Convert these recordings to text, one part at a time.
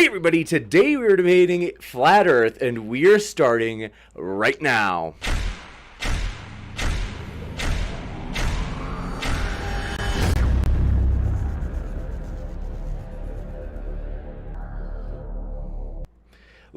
Hey everybody, today we're debating Flat Earth and we're starting right now.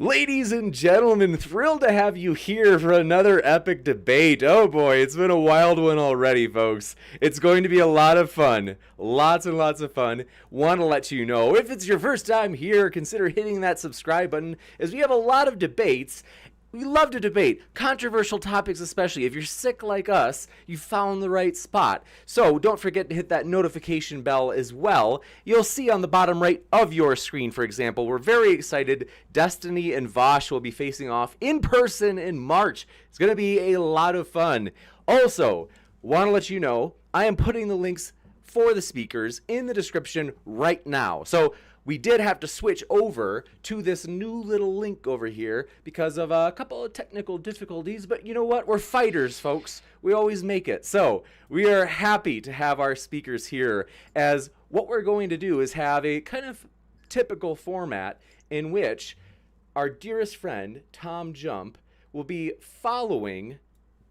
Ladies and gentlemen, thrilled to have you here for another epic debate. Oh boy, it's been a wild one already, folks. It's going to be a lot of fun. Lots and lots of fun. Want to let you know, if it's your first time here, consider hitting that subscribe button, as we have a lot of debates. We love to debate, controversial topics especially. If you're sick like us, you found the right spot. So don't forget to hit that notification bell as well. You'll see on the bottom right of your screen, for example, we're very excited. Destiny and Vosh will be facing off in person in March. It's going to be a lot of fun. Also, want to let you know, I am putting the links for the speakers in the description right now. So we did have to switch over to this new little link over here because of a couple of technical difficulties, but you know what? We're fighters, folks. We always make it. So we are happy to have our speakers here, as what we're going to do is have a kind of typical format in which our dearest friend, TJump, will be following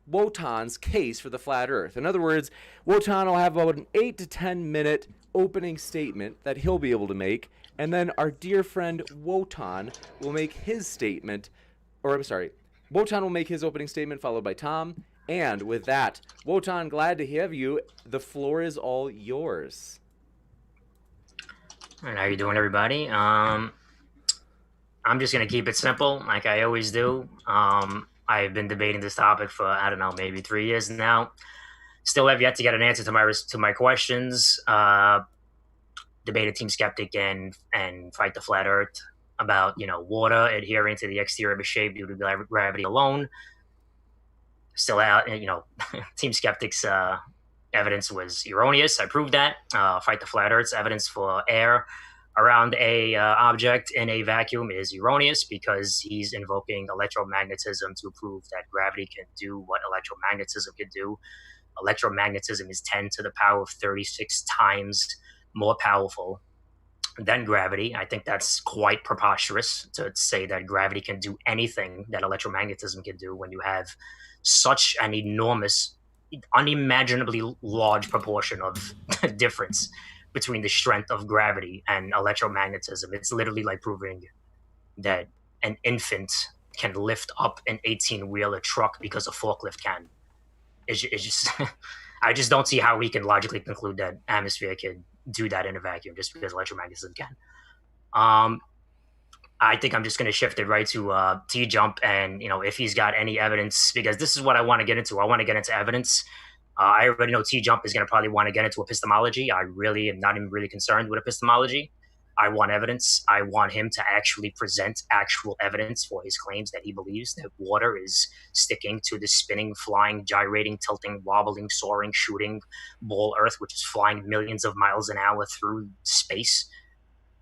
Wotan's case for the flat earth. In other words, Wotan will have about an 8 to 10 minute opening statement that he'll be able to make, and then our dear friend Wotan will make his statement, Wotan will make his opening statement followed by Tom. And with that, Wotan, glad to have you. The floor is all yours. And how you doing, everybody? I'm just gonna keep it simple, like I always do. I've been debating this topic for, I don't know, maybe 3 years now. Still have yet to get an answer to my questions. Debated Team Skeptic and Fight the Flat Earth about water adhering to the exterior of a shape due to gravity alone. Still out, Team Skeptic's evidence was erroneous. I proved that. Fight the Flat Earth's evidence for air around a object in a vacuum is erroneous because he's invoking electromagnetism to prove that gravity can do what electromagnetism can do. Electromagnetism is 10 to the power of 36 times more powerful than gravity. I think that's quite preposterous to say that gravity can do anything that electromagnetism can do when you have such an enormous, unimaginably large proportion of difference between the strength of gravity and electromagnetism. It's literally like proving that an infant can lift up an 18-wheeler truck because a forklift can. It's just I just don't see how we can logically conclude that atmosphere can do that in a vacuum just because electromagnetism can. I think I'm just going to shift it right to TJump, and if he's got any evidence, because this is what I want to get into. I want to get into evidence. I already know TJump is going to probably want to get into epistemology. I really am not even really concerned with epistemology. I want evidence. I want him to actually present actual evidence for his claims that he believes that water is sticking to the spinning, flying, gyrating, tilting, wobbling, soaring, shooting ball Earth, which is flying millions of miles an hour through space.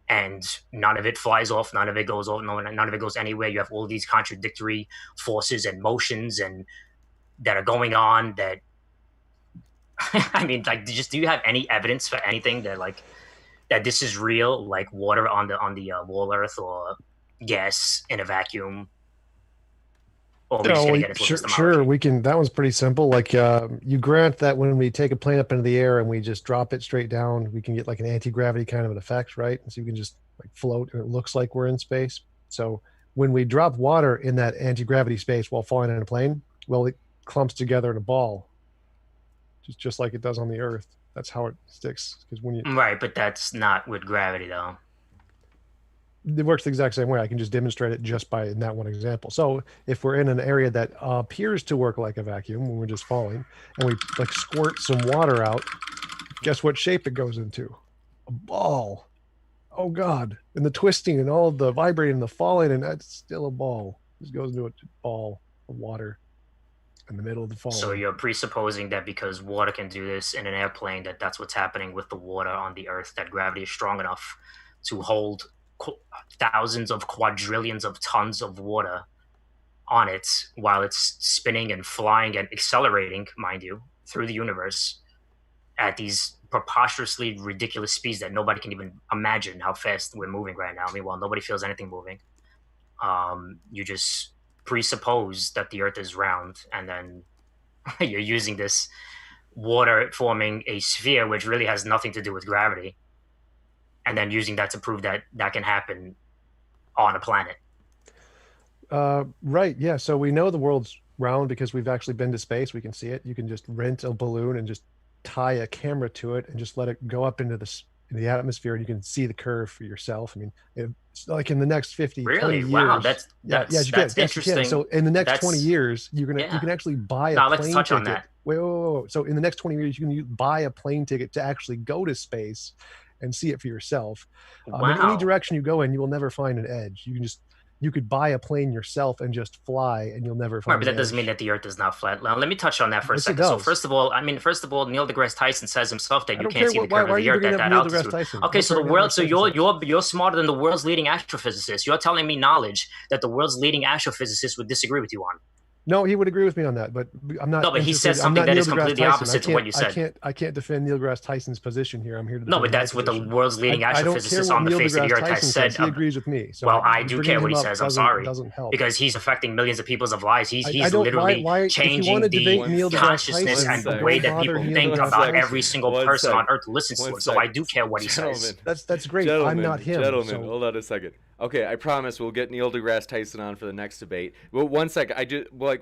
And none of it flies off, none of it goes off, none of it goes anywhere. You have all these contradictory forces and motions and that are going on that I mean, like, do you have any evidence for anything that this is real, like water on the wall Earth or gas in a vacuum? Or are we just gonna get into Sure, we can. That one's pretty simple. Like, you grant that when we take a plane up into the air and we just drop it straight down, we can get like an anti-gravity kind of an effect, right? So you can just like float and it looks like we're in space. So when we drop water in that anti-gravity space while falling in a plane, well, it clumps together in a ball, just like it does on the Earth. That's how it sticks. Because when you right, but that's not with gravity, though. It works the exact same way. I can just demonstrate it just by in that one example. So if we're in an area that appears to work like a vacuum when we're just falling, and we like squirt some water out, guess what shape it goes into? A ball. Oh God! And the twisting and all the vibrating and the falling, and that's still a ball. It just goes into a ball of water in the middle of the fall. So you're presupposing that because water can do this in an airplane, that's what's happening with the water on the Earth, that gravity is strong enough to hold thousands of quadrillions of tons of water on it while it's spinning and flying and accelerating, mind you, through the universe. at these preposterously ridiculous speeds that nobody can even imagine how fast we're moving right now. Meanwhile, nobody feels anything moving. You just presuppose that the Earth is round, and then you're using this water forming a sphere, which really has nothing to do with gravity, and then using that to prove that that can happen on a planet. Right. Yeah. So we know the world's round because we've actually been to space. We can see it. You can just rent a balloon and just tie a camera to it and just let it go up into the atmosphere, and you can see the curve for yourself. I mean, it's like in the next 50, Really? 20 years. Wow, that's yeah, that's you that's can. Yes, you can. interesting. So in the next That's 20 years, you can actually buy a Now plane let's touch ticket. on that. Wait. So in the next 20 years, you can buy a plane ticket to actually go to space and see it for yourself. In any Wow. direction you go in, you will never find an edge. You could buy a plane yourself and just fly, and you'll never Right, find but an that doesn't mean edge. that the Earth is not flat. Now, let me touch on that for a Yes, it second. So, does. first of all, Neil deGrasse Tyson says himself that I you don't can't care see the why curve are of the you Earth bringing at up that Neil altitude. deGrasse Tyson? Okay, What's so the wrong with Neil world, deGrasse so Tyson? you're smarter than the world's leading astrophysicist. You're telling me knowledge that the world's leading astrophysicist would disagree with you on. No, he would agree with me on that, but I'm not No, but he interested. says I'm something not that Neil is deGrasse completely Tyson. opposite to what you said. I can't defend Neil deGrasse Tyson's position here. I'm here to No, defend but my that's what the position. world's leading I don't care astrophysicist what on the Neil face of the deGrasse Earth has Tyson said. says. He agrees with me. So Well, I do bringing care what him he up says. I'm sorry. doesn't help. Because he's affecting millions of people's lives. He's I don't. literally Why? If you want changing to the debate Neil deGrasse consciousness Tyson, and the One way sec. that don't bother people Neil think deGrasse about Tyson. every single One person sec. on Earth listens to One it. So sec. I do care what he says. That's great. Gentlemen, I'm not him. Gentlemen, So hold on a second. Okay, I promise we'll get Neil deGrasse Tyson on for the next debate. Well, one sec.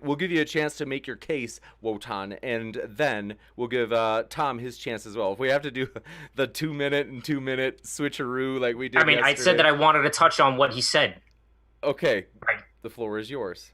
We'll give you a chance to make your case, Wotan, and then we'll give Tom his chance as well. If we have to do the 2-minute and 2-minute switcheroo like we did I mean, I said that I wanted to touch on what he said. Okay, Right. the floor is yours.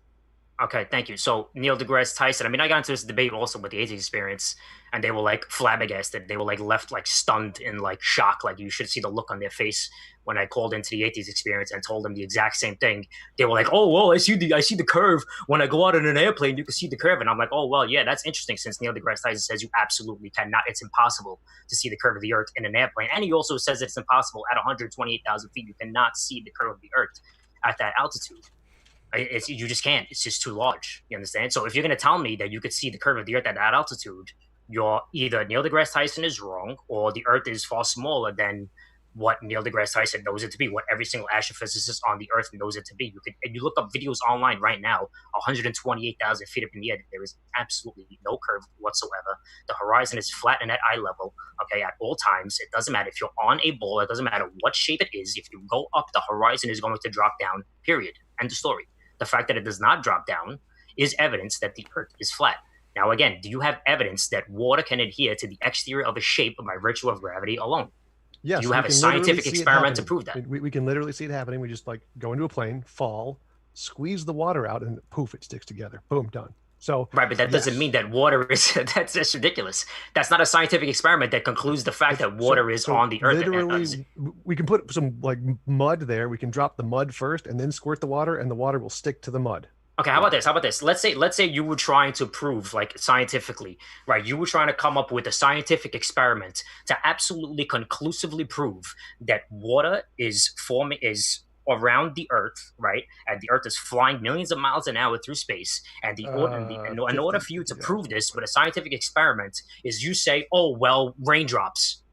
Okay, thank you. So Neil deGrasse Tyson. I mean, I got into this debate also with the atheist experience, and they were like flabbergasted. They were like left like stunned in like shock. Like you should see the look on their face when I called into the atheist experience and told them the exact same thing. They were like, "Oh, well, I see the curve when I go out in an airplane. You can see the curve." And I'm like, "Oh, well, yeah, that's interesting." Since Neil deGrasse Tyson says you absolutely cannot, it's impossible to see the curve of the Earth in an airplane, and he also says it's impossible at 128,000 feet. You cannot see the curve of the Earth at that altitude. You just can't. It's just too large. You understand? So if you're going to tell me that you could see the curve of the Earth at that altitude, you're either Neil deGrasse Tyson is wrong, or the Earth is far smaller than what Neil deGrasse Tyson knows it to be, what every single astrophysicist on the Earth knows it to be. If you look up videos online right now, 128,000 feet up in the air, there is absolutely no curve whatsoever. The horizon is flat and at eye level. Okay, at all times. It doesn't matter if you're on a ball. It doesn't matter what shape it is. If you go up, the horizon is going to drop down. Period. End of story. The fact that it does not drop down is evidence that the Earth is flat. Now, again, do you have evidence that water can adhere to the exterior of a shape by virtue of gravity alone? yes, Do you have we a can literally scientific see it experiment to happening. prove that? We can literally see it happening. We just like go into a plane, fall, squeeze the water out, and poof, it sticks together. Boom, done. So Right, but that doesn't yes. mean that water is that's just ridiculous. That's not a scientific experiment that concludes the fact that water is on the Earth. Literally, we can put some like mud there. We can drop the mud first, and then squirt the water, and the water will stick to the mud. Okay, how about this? How about this? Let's say you were trying to prove, like scientifically, right? You were trying to come up with a scientific experiment to absolutely conclusively prove that water is around the Earth, right? And the Earth is flying millions of miles an hour through space. And in order for you to prove this with a scientific experiment, is you say, "Oh well, raindrops."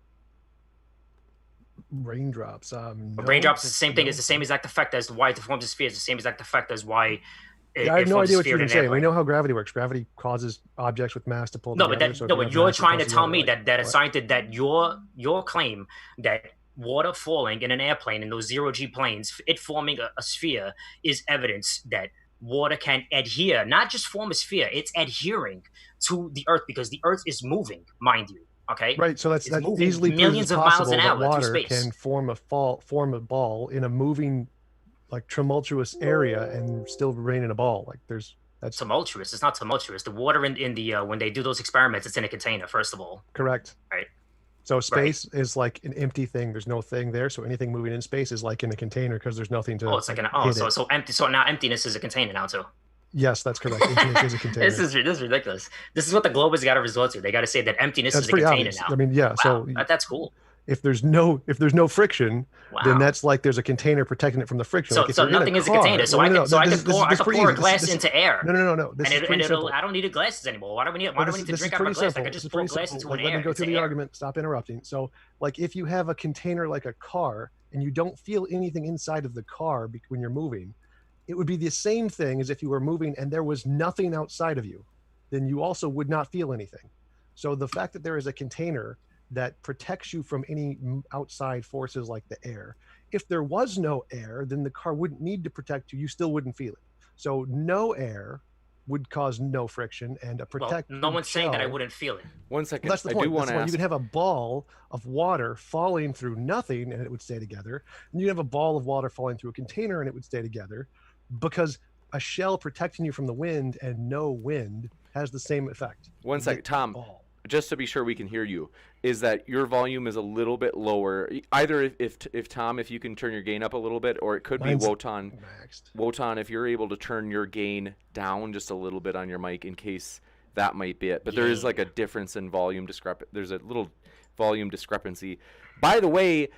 Raindrops. No, Raindrops is the same thing. no. It's the same exact effect as why it forms a sphere. It's the same exact effect as why. Yeah, I have it no forms a idea what sphere you're in an saying. We airplane. know how gravity works. Gravity causes objects with mass to pull No, together. but So if no, you but have you're mass, it trying to pulls tell together, me like, that a what? scientist that your claim that water falling in an airplane in those zero-G planes, it forming a sphere, is evidence that water can adhere, not just form a sphere, it's adhering to the Earth because the Earth is moving, mind you. Okay, Right, so it's that moving easily proves millions it's of miles possible an that hour through water space. can form a ball in a moving, like tumultuous area and still remain in a ball. Like that's Tumultuous. It's not tumultuous. The water in the when they do those experiments, it's in a container. First of all, correct. right? So space is like an empty thing. There's no thing there. So anything moving in space is like in a container because there's nothing to. Oh, it's like hit it. so empty. So now emptiness is a container now too. Yes, that's correct. Emptiness is a container. This is ridiculous. This is what the globe has got to resort to. They got to say that emptiness That's is a pretty container obvious. now. I mean, yeah. Wow, So that's cool. If there's no friction, then Wow. that's like there's a container protecting it from the friction. So Like if so you're in nothing is a car, container. So no, I no, can no, so I this, can this, pour this is pretty a easy. glass into air. No. This And is pretty simple. I don't need glasses anymore. Why do we need to This is drink out of a pretty glass? simple. I could This just is pour pretty glass simple. into Like, an let me air. go It's through the air. argument. Stop interrupting. So, like, if you have a container like a car and you don't feel anything inside of the car when you're moving, it would be the same thing as if you were moving and there was nothing outside of you. Then you also would not feel anything. So the fact that there is a container that protects you from any outside forces like the air. If there was no air, then the car wouldn't need to protect you. You still wouldn't feel it. So no air would cause no friction, and a Well, protective no one's saying that I shell. wouldn't feel it. One Well, second. that's the I point. do want to You ask. can have a ball of water falling through nothing and it would stay together. And you have a ball of water falling through a container and it would stay together, because a shell protecting you from the wind and no wind has the same effect. One You second, get Tom. ball. Just to be sure we can hear you, is that your volume is a little bit lower. Either if Tom, if you can turn your gain up a little bit, or it could Mine's be Wotan. maxed. Wotan, if you're able to turn your gain down just a little bit on your mic, in case that might be it. But there is like a difference in volume There's a little volume discrepancy. By the way,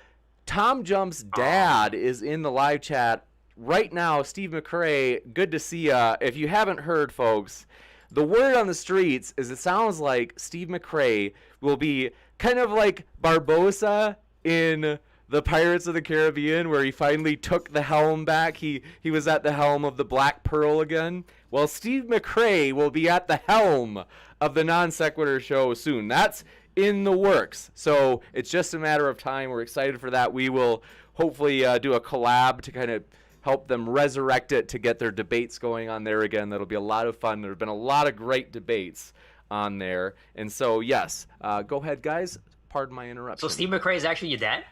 TJump's dad is in the live chat right now. Steve McCrae, good to see ya. If you haven't heard, folks, the word on the streets is it sounds like Steve McCrae will be kind of like Barbosa in the Pirates of the Caribbean, where he finally took the helm back. He was at the helm of the Black Pearl again. Well, Steve McCrae will be at the helm of the Non Sequitur show soon. That's in the works. So it's just a matter of time. We're excited for that. We will hopefully do a collab to kind of help them resurrect it, to get their debates going on there again. That'll be a lot of fun. There have been a lot of great debates on there. And so, yes, go ahead, guys. Pardon my interruption. So Steve McCrae is actually your dad?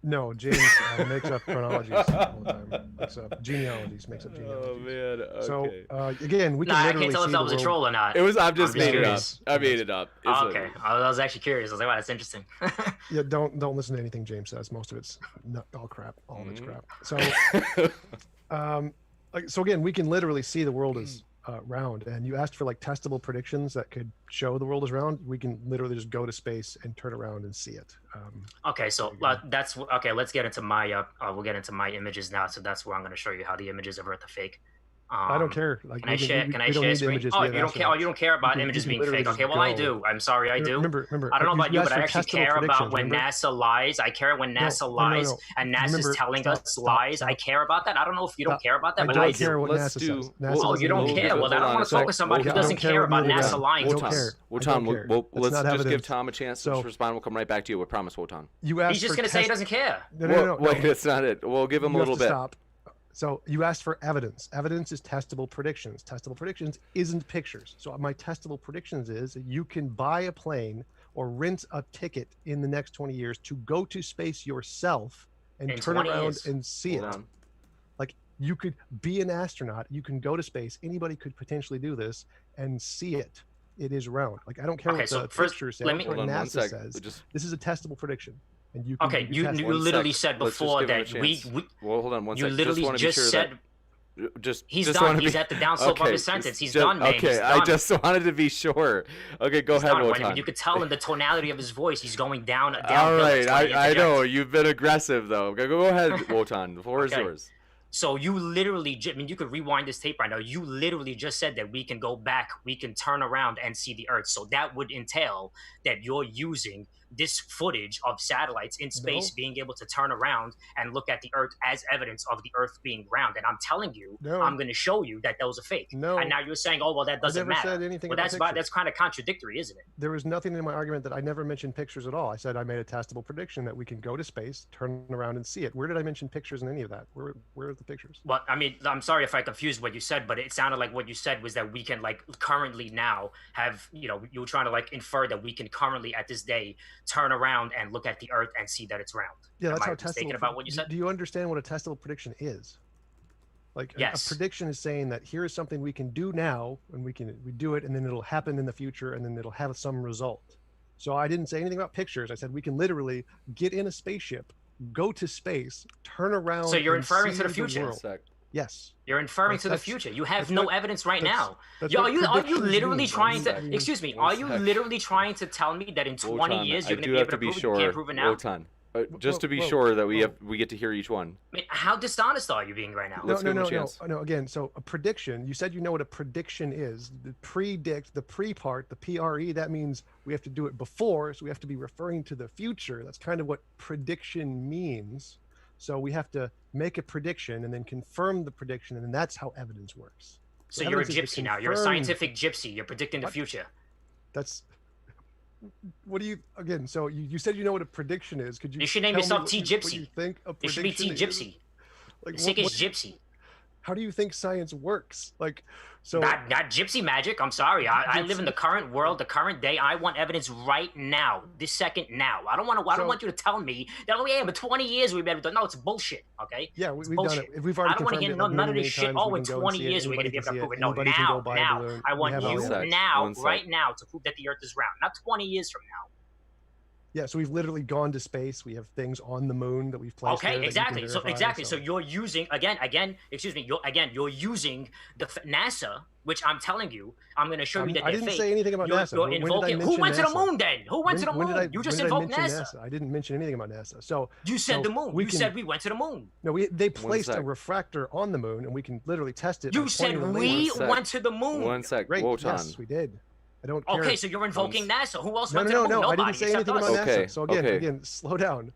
No, James makes up chronologies all the time. Makes up genealogies. Makes up genealogies. Oh man. Okay. So again, we can Nah, I literally can't tell see if that the was a world. troll or not. It was. I'm just made it up. curious. I made it up. It's Oh, okay. I was actually curious. I was like, wow, that's interesting. Yeah, don't listen to anything James says. Most of it's not all crap. All of it's crap. So, so again, we can literally see the world is round. And you asked for like testable predictions that could show the world is round. We can literally just go to space and turn around and see it. Okay, so that's okay. Let's get into my we'll get into my images now. So that's where I'm going to show you how the images of Earth are fake. I don't care. Like, Can I share? Can I we don't share need screen? images. Oh, We you have don't care. Oh, you don't care about You can- images you can being literally fake. just Okay, well, I go. do. I'm sorry, I do. Remember, I don't know about you, but asked I for actually testable care about predictions, when remember? NASA lies. I care when NASA no, lies and NASA's Remember, telling stop, us stop, lies. stop. I care about that. I don't know if you don't Stop. care about that, I but don't I care do. what Let's NASA do- says. we'll- NASA Oh, doesn't you don't believe care? it. Well, then I don't Hold want on to talk with somebody who I don't doesn't care care what about neither NASA does. lying to Wotan, us. Wotan, care. we'll, That's let's not just give evidence. Tom a chance So- to respond. We'll come right back to you. We promise, Wotan. You asked He's just for going to say he doesn't care. No. Wait, that's not it. We'll give him a You have little to bit. Stop. So you asked for evidence. Evidence is testable predictions. Testable predictions isn't pictures. So my testable predictions is that you can buy a plane or rent a ticket in the next 20 years to go to space yourself and In turn 20 around years. and see Hold it. on. Like, you could be an astronaut. You can go to space. Anybody could potentially do this and see it. It is round. Like, I don't care Okay, what so the first, picture says. let me- What Hold on one NASA sec. says. Just This is a testable prediction. And you can, Okay, can you test it. One literally sec. said Let's just before give him a that we chance. Well, hold on one you second. literally just want to be just sure said just he's just done. wanna He's be, at the downslope of okay, his sentence. He's just- done, man. Okay, He's I done. just wanted to be sure. Okay, go He's ahead, done. Wotan. You could tell in the tonality of his voice, he's going down. All downhill. right, That's why he I know interjects. you've been aggressive though. Go ahead, Wotan. The floor is Okay. yours. So you literally, I mean, you could rewind this tape right now. You literally just said that we can go back, we can turn around and see the Earth. So that would entail that you're using this footage of satellites in space No. being able to turn around and look at the Earth as evidence of the Earth being round. And I'm telling you, No. I'm going to show you that those are fake. No. And now you're saying, oh, well, that doesn't never matter. said anything Well, about that's pictures. that's kind of contradictory, isn't it? There was nothing in my argument that I never mentioned pictures at all. I said I made a testable prediction that we can go to space, turn around and see it. Where did I mention pictures in any of that? Where are the pictures? Well, I mean, I'm sorry if I confused what you said, but it sounded like what you said was that we can, like, currently now have, you know, you were trying to, like, infer that we can currently at this day turn around and look at the Earth and see that it's round. Yeah, that's Am I how mistaken testable. about what you said? Do you understand what a testable prediction is? Like, Yes. a prediction is saying that here is something we can do now, and we do it, and then it'll happen in the future, and then it'll have some result. So I didn't say anything about pictures. I said we can literally get in a spaceship, go to space, turn around. So you're and inferring see to the future. world. Sec. Yes. You're inferring to the That's- future. You have that's no what- evidence right that's- now. that's Yo, what are you predictions literally mean. trying to? I mean, Excuse me. one Are you sec. literally trying to tell me that in 20 Wotan, years you're I going to do be have able to to be prove it? sure. You can't prove it now. Wotan, just to be Whoa, sure that whoa. we get to hear each one. I mean, how dishonest are you being right now? Let's give him a no. chance. No, again, so a prediction, you said you know what a prediction is. The predict, the pre part, the PRE, that means we have to do it before, so we have to be referring to the future. That's kind of what prediction means. So we have to make a prediction and then confirm the prediction, and then that's how evidence works. So you're a Evidence is to gypsy now. You're a confirm- scientific gypsy. You're predicting the What? future. That's what do you again? So you said you know what a prediction is. Could you? You should name tell me yourself what T you Gypsy. think a It should be prediction T is? Gypsy. Like The sickest gypsy. how do you think science works? Like, so Not gypsy magic. I'm sorry. I live in the current world, the current day. I want evidence right now, this second now. I don't want you to tell me that in 20 years we've been able to. No, it's bullshit. Okay. yeah, It's we've done bullshit. it. If we've already I don't want to confirmed hear it, like, none of many, this many shit. times, Oh, we in can go and 20 see it. years we're gonna Anybody be able can to see prove it. it. No, Anybody can go buy a now. balloon. I We want have you all the One sec. evidence. now, One sec. right now, to prove that the Earth is round. Not 20 years from now. Yeah, so we've literally gone to space. We have things on the moon that we've placed there Okay, that you exactly. can So verify, exactly. So you're using excuse me. You're using the NASA, which I'm telling you. I'm going to show you that I they're didn't fake. say anything about NASA. You're When did I invoking. Who mention went to the NASA? moon then? Who went to the moon? You just when did I invoked mention NASA. I didn't mention anything about NASA. So You said so the moon. we You can- said we went to the moon. No, they placed a sec. refractor on the moon, and we can literally test it. by You said pointing a we laser. One sec. went to the moon. One sec. Great. Wotan. Yes, we did. I don't care. Okay, so you're invoking NASA. Who else No, went no, to the no, moon? no. I Nobody didn't say except anything us. about Okay, NASA. So okay. again, slow down.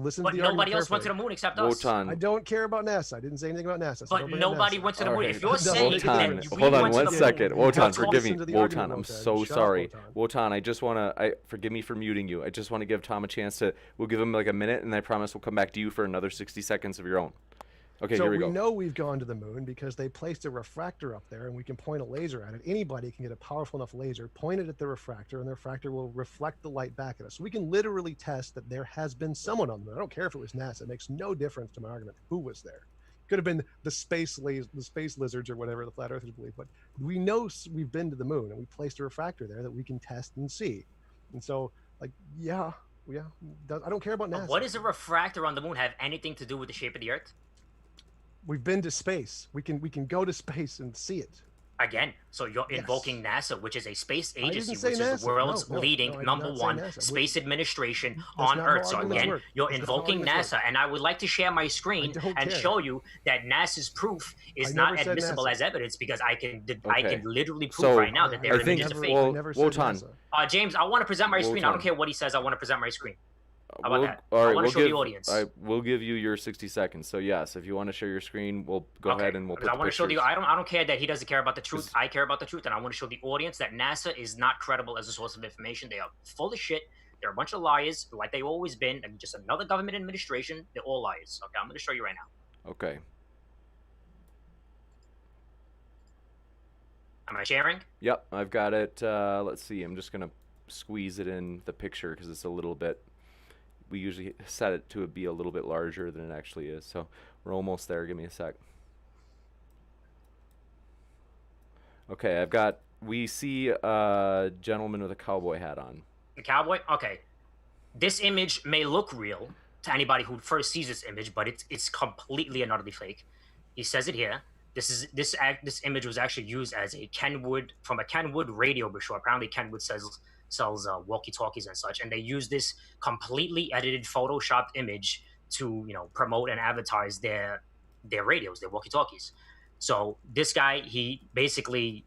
Listen But to the nobody argument else went to the carefully. moon except us. Wotan. I don't care about NASA. I didn't say anything about NASA. So But don't bring nobody up NASA. went to the All moon. right. If you're Doesn't saying make a Wotan, that difference. we hold on went one to the second. moon, Wotan, Let's forgive me. listen to the Wotan, argument, I'm Wotan. so Shut up, sorry. Wotan. Wotan, I just want to, forgive me for muting you. I just want to give Tom a chance to, we'll give him like a minute, and I promise we'll come back to you for another 60 seconds of your own. Okay, So here we we go. know we've gone to the moon because they placed a refractor up there, and we can point a laser at it. Anybody can get a powerful enough laser, point it at the refractor, and the refractor will reflect the light back at us. So we can literally test that there has been someone on the moon. I don't care if it was NASA. It makes no difference to my argument who was there. Could have been the space lizards or whatever the flat earthers believe, but we know we've been to the moon, and we placed a refractor there that we can test and see. And so, like, yeah, I don't care about NASA. What does a refractor on the moon have anything to do with the shape of the Earth? We've been to space. We can go to space and see it. Again, so you're Yes. invoking NASA, which is a space didn't agency, say which is the NASA. world's No, I leading did number not say one NASA. space administration That's on not how Earth. So arguments again, work. you're That's not how invoking arguments NASA, work. and I would like to share my screen don't and care. show you that NASA's proof is I not never said admissible NASA. as evidence because I can Okay. literally prove So, right now that I their think- images are never, fake. well, I never said Wotan. NASA. James, I want to present my screen. I don't Wotan. care what he says. I want to present my screen. How about We'll- that? All I right, wanna we'll show the give, audience. we'll give you your 60 seconds. So yes, if you want to share your screen, we'll go ahead and we'll put I the want to show pictures. the. I don't care that he doesn't care about the truth. I care about the truth, and I want to show the audience that NASA is not credible as a source of information. They are full of shit. They're a bunch of liars, like they've always been, and just another government administration. They're all liars. Okay, I'm going to show you right now. Okay. Am I sharing? Yep, I've got it. Let's see. I'm just gonna squeeze it in the picture because it's a little bit. We usually set it to be a little bit larger than it actually is. So we're almost there. Give me a sec. Okay, I've got. We see a gentleman with a cowboy hat on. The cowboy. Okay, this image may look real to anybody who first sees this image, but it's completely and utterly fake. He says it here. This image was actually used as a Kenwood radio brochure. Apparently, Kenwood sells walkie-talkies and such, and they use this completely edited, photoshopped image to promote and advertise their radios, their walkie-talkies. So this guy, he basically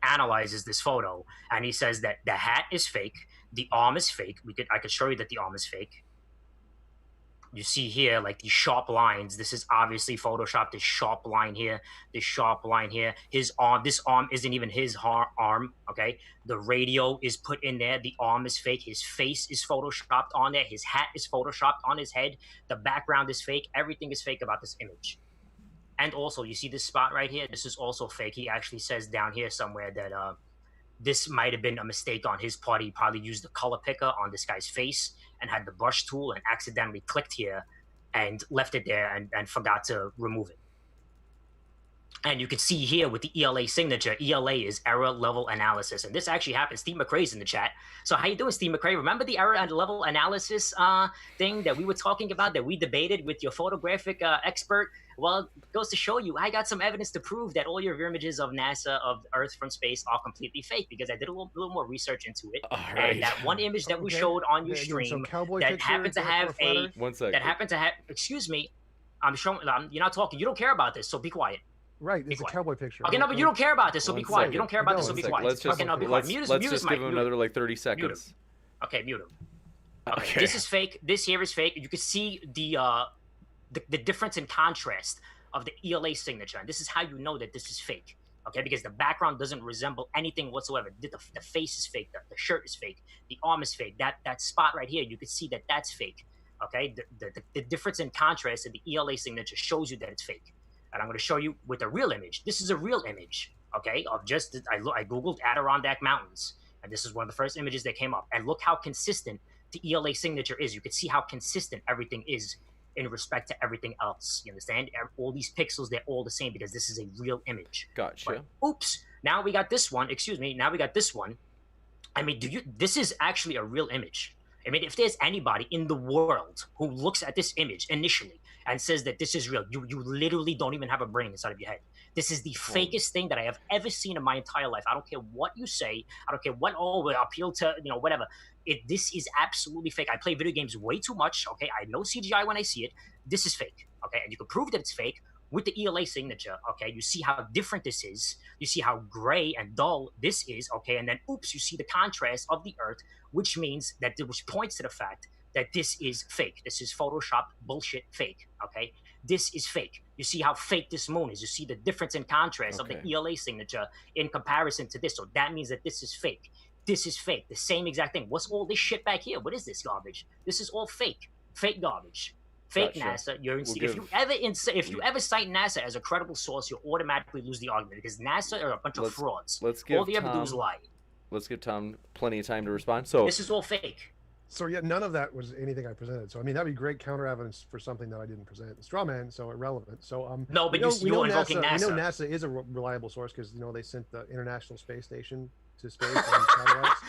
analyzes this photo, and he says that the hat is fake, the arm is fake. I could show you that the arm is fake. You see here, like these sharp lines. This is obviously photoshopped. This sharp line here, this sharp line here. His arm, this arm isn't even his arm, okay? The radio is put in there. The arm is fake. His face is photoshopped on there. His hat is photoshopped on his head. The background is fake. Everything is fake about this image. And also, you see this spot right here? This is also fake. He actually says down here somewhere that this might have been a mistake on his part. He probably used the color picker on this guy's face and had the brush tool and accidentally clicked here and left it there and forgot to remove it. And you can see here with the ELA signature, ELA is error level analysis. And this actually happens. Steve McRae's in the chat. So how you doing, Steve McRae? Remember the error and level analysis thing that we were talking about, that we debated with your photographic expert? Well, it goes to show you, I got some evidence to prove that all your images of NASA, of Earth from space, are completely fake, because I did a little more research into it. Right. And that one image that we showed on your stream that happened to have a... 1 second. That happened to have... Excuse me. I'm showing... you're not talking. You don't care about this, so be quiet. Right, it's a cowboy picture. Okay, no, but you don't care about this, so be quiet. second. You don't care about this, so be quiet. Let's just, okay, no, be quiet. let's just give him another like 30 seconds. Okay, mute him. Okay, this is fake. This here is fake. You can see the difference in contrast of the ELA signature, and this is how you know that this is fake. Okay, because the background doesn't resemble anything whatsoever. The face is fake. The shirt is fake. The arm is fake. That spot right here, you can see that that's fake. Okay, the difference in contrast in the ELA signature shows you that it's fake. And I'm going to show you with a real image. This is a real image, okay, of just, I Googled Adirondack Mountains, and this is one of the first images that came up. And look how consistent the ELA signature is. You can see how consistent everything is in respect to everything else. You understand? All these pixels, they're all the same because this is a real image. Gotcha. But, oops, now we got this one. Excuse me, now we got this one. I mean, this is actually a real image. I mean, if there's anybody in the world who looks at this image initially and says that this is real, you literally don't even have a brain inside of your head. This is the fakest thing that I have ever seen in my entire life. I don't care what you say. I don't care what, appeal to, whatever. This is absolutely fake. I play video games way too much, okay? I know CGI when I see it. This is fake, okay? And you can prove that it's fake with the ELA signature, okay? You see how different this is. You see how gray and dull this is, okay? And then, oops, you see the contrast of the Earth, which means that, which points to the fact that this is fake. This is Photoshop bullshit fake, okay? This is fake. You see how fake this moon is. You see the difference in contrast of the ELA signature in comparison to this. So that means that this is fake. This is fake. The same exact thing. What's all this shit back here? What is this garbage? This is all fake. Fake garbage. Fake NASA. If you ever cite NASA as a credible source, you'll automatically lose the argument because NASA are a bunch of frauds. All they ever do is lie. Let's give Tom plenty of time to respond. So this is all fake. So yeah, none of that was anything I presented. So I mean, that'd be great counter evidence for something that I didn't present. Straw man, so irrelevant. So no, but you're invoking NASA. We know NASA is a reliable source because they sent the International Space Station to space and satellites,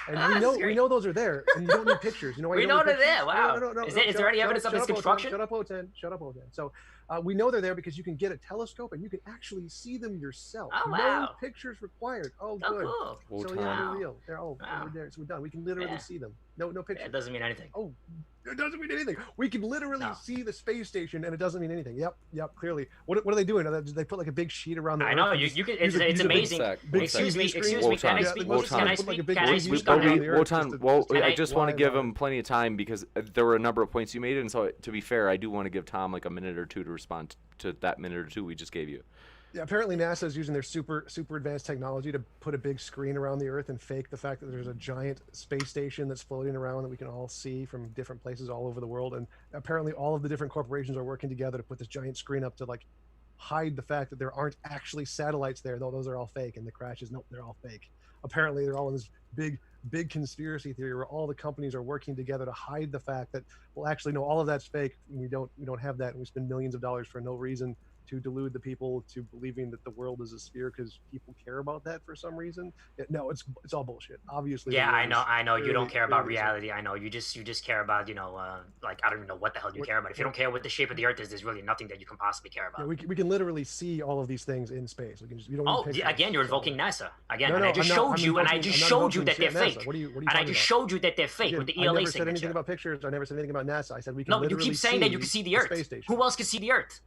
and we know those are there, and you don't need pictures. We know they're there. Wow. No. Is there any evidence of this construction? Shut up, Wotan. So we know they're there because you can get a telescope and you can actually see them yourself. Oh wow. No pictures required. Oh good. Cool. So yeah, they're real. They're there. So we're done. We can literally see them. No pictures. It doesn't mean anything. Oh, it doesn't mean anything. We can literally see the space station, and it doesn't mean anything. Yep. Clearly. What are they doing? They put like a big sheet around the. I know. You can. It's amazing. Excuse me. Can I speak? Can I speak? Wotan, I just want to give him plenty of time because there were a number of points you made, and so to be fair, I do want to give Tom like a minute or two to respond to that minute or two we just gave you. Yeah, apparently NASA is using their super advanced technology to put a big screen around the Earth and fake the fact that there's a giant space station that's floating around that we can all see from different places all over the world. And apparently all of the different corporations are working together to put this giant screen up to like hide the fact that there aren't actually satellites there, though those are all fake. And the crashes, nope, they're all fake. Apparently they're all in this big conspiracy theory where all the companies are working together to hide the fact that, well, actually, no, all of that's fake. We don't have that, and we spend millions of dollars for no reason to delude the people to believing that the world is a sphere because people care about that for some reason. No, it's all bullshit. Obviously. Yeah, I know. You don't care about reality. I know. You just care about, like, I don't even know what the hell you care about. If you don't care what the shape of the Earth is, there's really nothing that you can possibly care about. Yeah, we can literally see all of these things in space. We can just, you don't need pictures. Again, you're invoking NASA. Again, and I just showed you that they're fake. What are you and I just showed you that they're fake with the ELA signature. I never said anything about pictures. I never said anything about NASA. I said we can literally you keep saying that you can see the Earth. Space station. Who else can see the Earth?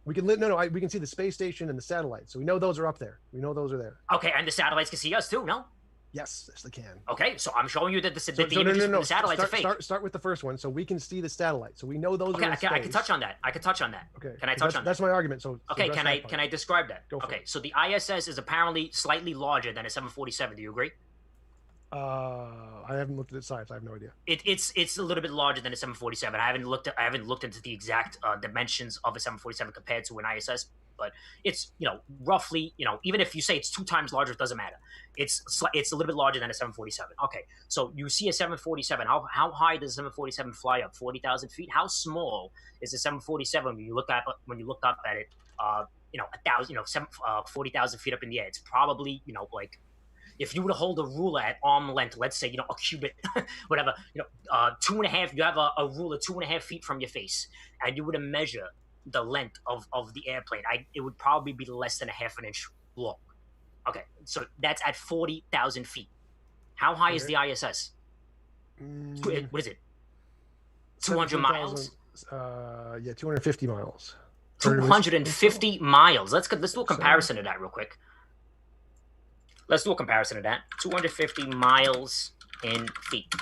We can we can see the space station and the satellites. So we know those are up there. We know those are there. Okay, and the satellites can see us too, no? Yes, they can. Okay, so I'm showing you that the satellites are fake. Start with the first one. So we can see the satellites. So we know those are in space. I can touch on that. Okay. Can I touch on that? That's my argument. So okay, can I describe that? Go for it. So the ISS is apparently slightly larger than a 747. Do you agree? I haven't looked at its size. I have no idea. It's a little bit larger than a 747. I haven't looked into the exact dimensions of a 747 compared to an ISS. but it's, roughly, even if you say it's 2 times larger, it doesn't matter. It's a little bit larger than a 747. Okay, so you see a 747. How high does a 747 fly up? 40,000 feet. How small is a 747 when you look up at it? 40,000 feet up in the air. It's probably, like, if you were to hold a ruler at arm length, let's say, a cubit, whatever, 2.5, you have a ruler 2.5 feet from your face, and you were to measure the length of the airplane, it would probably be less than a half an inch long. Okay, so that's at 40,000 feet. How high is the ISS? What is it? 200 miles? 250 miles. 250 miles. Let's do a comparison to that real quick. Let's do a comparison to that. 250 miles in feet.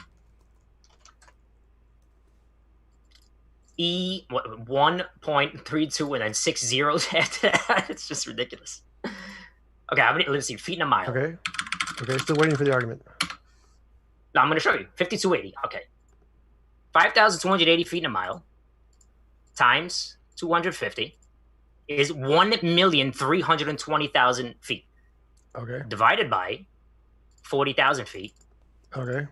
1.32 and then 6 zeros after that. It's just ridiculous. Okay, let's see. Feet in a mile. Okay, still waiting for the argument. No, I'm going to show you. 5,280. Okay. 5,280 feet in a mile times 250 is 1,320,000 feet. Okay. Divided by 40,000 feet. Okay.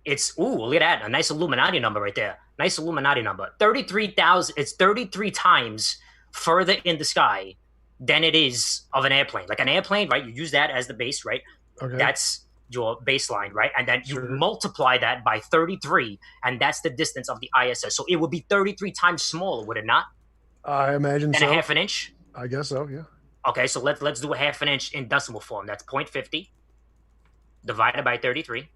It's, look at that. A nice Illuminati number right there. Nice Illuminati number. 33,000. It's 33 times further in the sky than it is of an airplane. Like an airplane, right? You use that as the base, right? Okay. That's your baseline, right? And then you multiply that by 33, and that's the distance of the ISS. So it would be 33 times smaller, would it not? I imagine so. Than a half an inch? I guess so, yeah. Okay, so let's do a half an inch in decimal form. That's 0.50 divided by 33.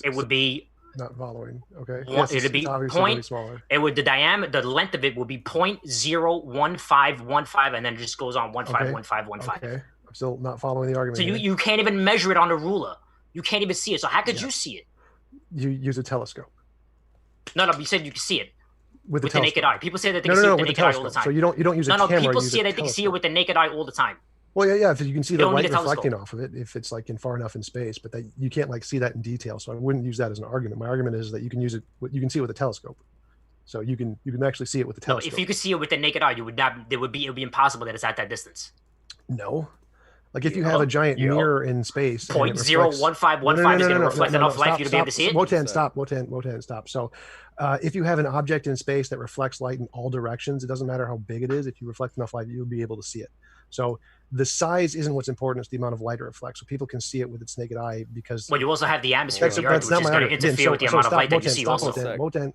It would be not following. Okay. Yes, it would be smaller. It would the length of it would be 0.01515, and then it just goes on 151515. Okay. I'm still not following the argument. So you can't even measure it on a ruler. You can't even see it. So how could you see it? You use a telescope. No, you said you can see it. With the naked eye. People say that they can see it with the naked eye all the time. So you don't use a camera. No, people say that they can see it with the naked eye all the time. Well, yeah, if you can see the light reflecting off of it, if it's like in far enough in space, but that you can't like see that in detail. So I wouldn't use that as an argument. My argument is that you can use it. You can see it with a telescope. So you can actually see it with the telescope. If you could see it with the naked eye, you would not. It would be impossible that it's at that distance. No. Like if you have a giant mirror in space, 0.01515 is going to reflect enough light for you to be able to see it. Wotan, stop. So, if you have an object in space that reflects light in all directions, it doesn't matter how big it is. If you reflect enough light, you'll be able to see it. So the size isn't what's important; it's the amount of light it reflects. So people can see it with its naked eye because. Well, you also have the atmosphere of the Earth, which is going to interfere with the amount of light that you see. Also,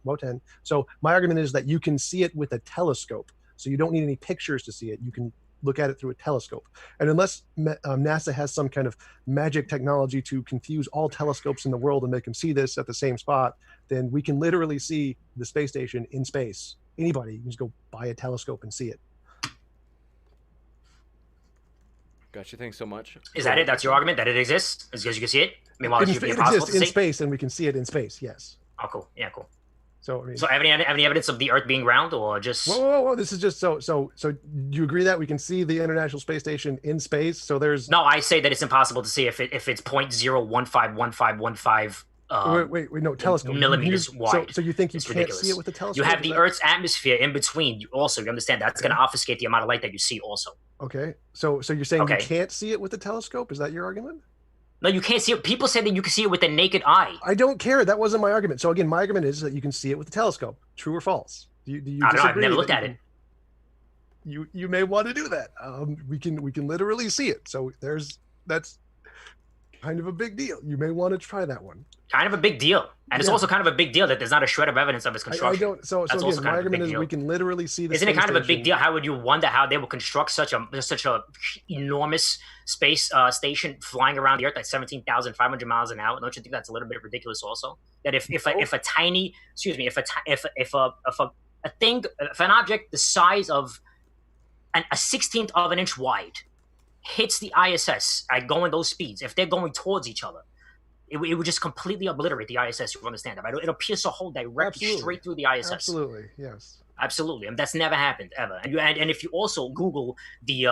Wotan. So my argument is that you can see it with a telescope. So you don't need any pictures to see it. You can look at it through a telescope. And unless NASA has some kind of magic technology to confuse all telescopes in the world and make them see this at the same spot, then we can literally see the space station in space. Anybody can just go buy a telescope and see it. Gotcha. Thanks so much. Is that it? That's your argument, that it exists? As you can see it? Meanwhile, it exists in space, and we can see it in space, yes. Oh, cool. Yeah, cool. So, I mean, any evidence of the Earth being round, or just? Whoa! This is just so. You agree that we can see the International Space Station in space? So there's. No, I say that it's impossible to see if it's 0.0151515. Wait! No, telescope. Millimeters wide. So you think you can't see it with the telescope? You have the Earth's atmosphere in between. You understand that's going to obfuscate the amount of light that you see. Also. Okay. So you're saying you can't see it with the telescope? Is that your argument? No, you can't see it. People say that you can see it with the naked eye. I don't care. That wasn't my argument. So again, my argument is that you can see it with the telescope. True or false? Do you I don't know. I've never looked at it. You may want to do that. We can literally see it. So that's kind of a big deal. You may want to try that one. Kind of a big deal. And it's also kind of a big deal that there's not a shred of evidence of its construction. So again, my argument is we can literally see the. Isn't it kind of a big deal? How would you wonder how they will construct such a enormous space station flying around the Earth at 17,500 miles an hour? Don't you think that's a little bit ridiculous? Also, that if an object the size of a 1/16 of an inch wide hits the ISS at going those speeds, if they're going towards each other, it would just completely obliterate the ISS. You understand that, right? It'll pierce a hole directly straight through the ISS. Absolutely, yes. Absolutely, and that's never happened ever. And if you also Google the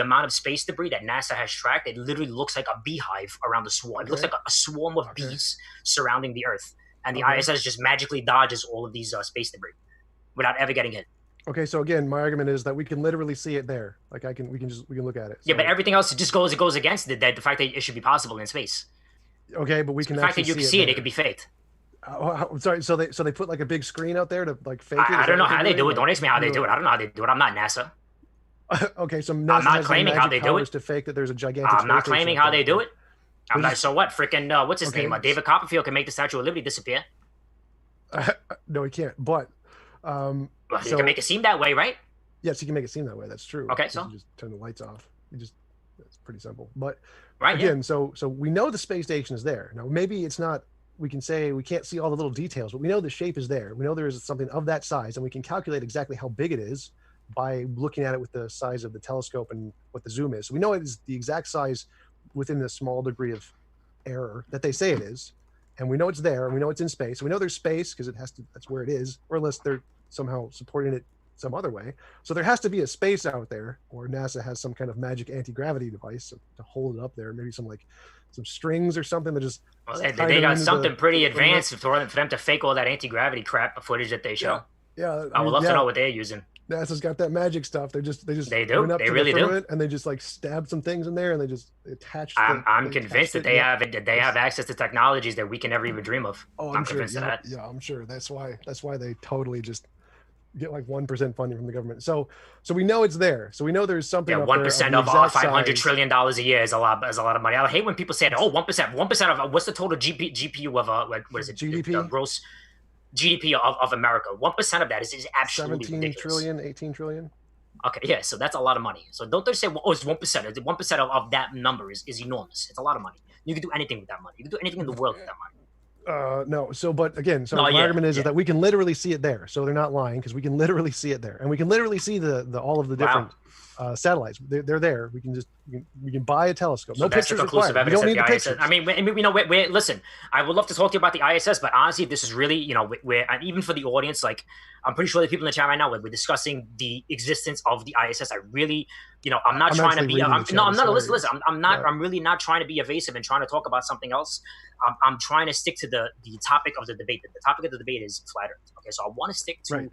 amount of space debris that NASA has tracked, it literally looks like a beehive around the swarm. Okay. It looks like a swarm of bees surrounding the Earth, and the ISS just magically dodges all of these space debris without ever getting hit. Okay, so again, my argument is that we can literally see it there. Like we can look at it. Yeah, So, but everything else just goes against the fact that it should be possible in space. okay, but we So can the fact actually that you can see see it it, it there. could be faked. I'm sorry. So they put like a big screen out there to like fake it. I Is don't that know what they're how they do it. doing? Don't ask me how they do it. I don't know how they do it. I'm not NASA. Okay, so I'm NASA not has the claiming how magic they do powers it. to fake that there's a gigantic. I'm not space station claiming out how there. they do it. I'm They're not. So what? Freaking what's his Okay. name? David Copperfield can make the Statue of Liberty disappear. No, he can't. But Well, he so can make it seem that way, right? yes, he can make it seem that way. That's true. Okay, You so? can just turn the lights off. It's pretty simple. But Right. Yeah. again, so we know the space station is there. Now maybe it's not. We can say we can't see all the little details, but we know the shape is there. We know there is something of that size, and we can calculate exactly how big it is by looking at it with the size of the telescope and what the zoom is. So we know it is the exact size within the small degree of error that they say it is, and we know it's there, and we know it's in space. So we know there's space because it has to. That's where it is, or unless they're somehow supporting it some other way. So there has to be a space out there, or NASA has some kind of magic anti-gravity device to hold it up there. Maybe some strings or something that just. Well, tie they them got into something pretty from the- advanced for them to fake all that anti-gravity crap footage that they show. Yeah, I would love to know what they're using. NASA's got that magic stuff. They They went do. up They to really the do. firmament and they just like stabbed some things in there and they just attached. I'm convinced that they have access to technologies that we can never even dream of. Oh, I'm sure. convinced of that. Yeah, I'm sure. That's why they totally just get like 1% funding from the government. So we know it's there. So we know there's something. Yeah, up 1% there of the our exact $500 size. trillion a year is a lot of money. I hate when people say, "Oh, 1% of what's the total GPU of what is it? GDP? The gross GDP of America. 1% of that is absolutely 17 ridiculous. trillion, 18 trillion. Okay, yeah, so that's a lot of money. So don't they say, well, oh, it's 1%. 1% of that number is enormous. It's a lot of money. You can do anything with that money. You can do anything in the world with that money. No. So, but again, so No, my yeah, argument is yeah. that we can literally see it there. So they're not lying because we can literally see it there, and we can literally see the all of the different satellites. They're there. We can buy a telescope. So No that's the pictures conclusive required. We evidence don't that need the the ISS. pictures. I mean, we know. Listen, I would love to talk to you about the ISS, but honestly, this is really, and even for the audience, like, I'm pretty sure the people in the chat right now, we're discussing the existence of the ISS. I really, I'm not trying to be. Listen. I'm really not trying to be evasive and trying to talk about something else. I'm trying to stick to the topic of the debate. The topic of the debate is flat Earth. Okay, so I want to stick to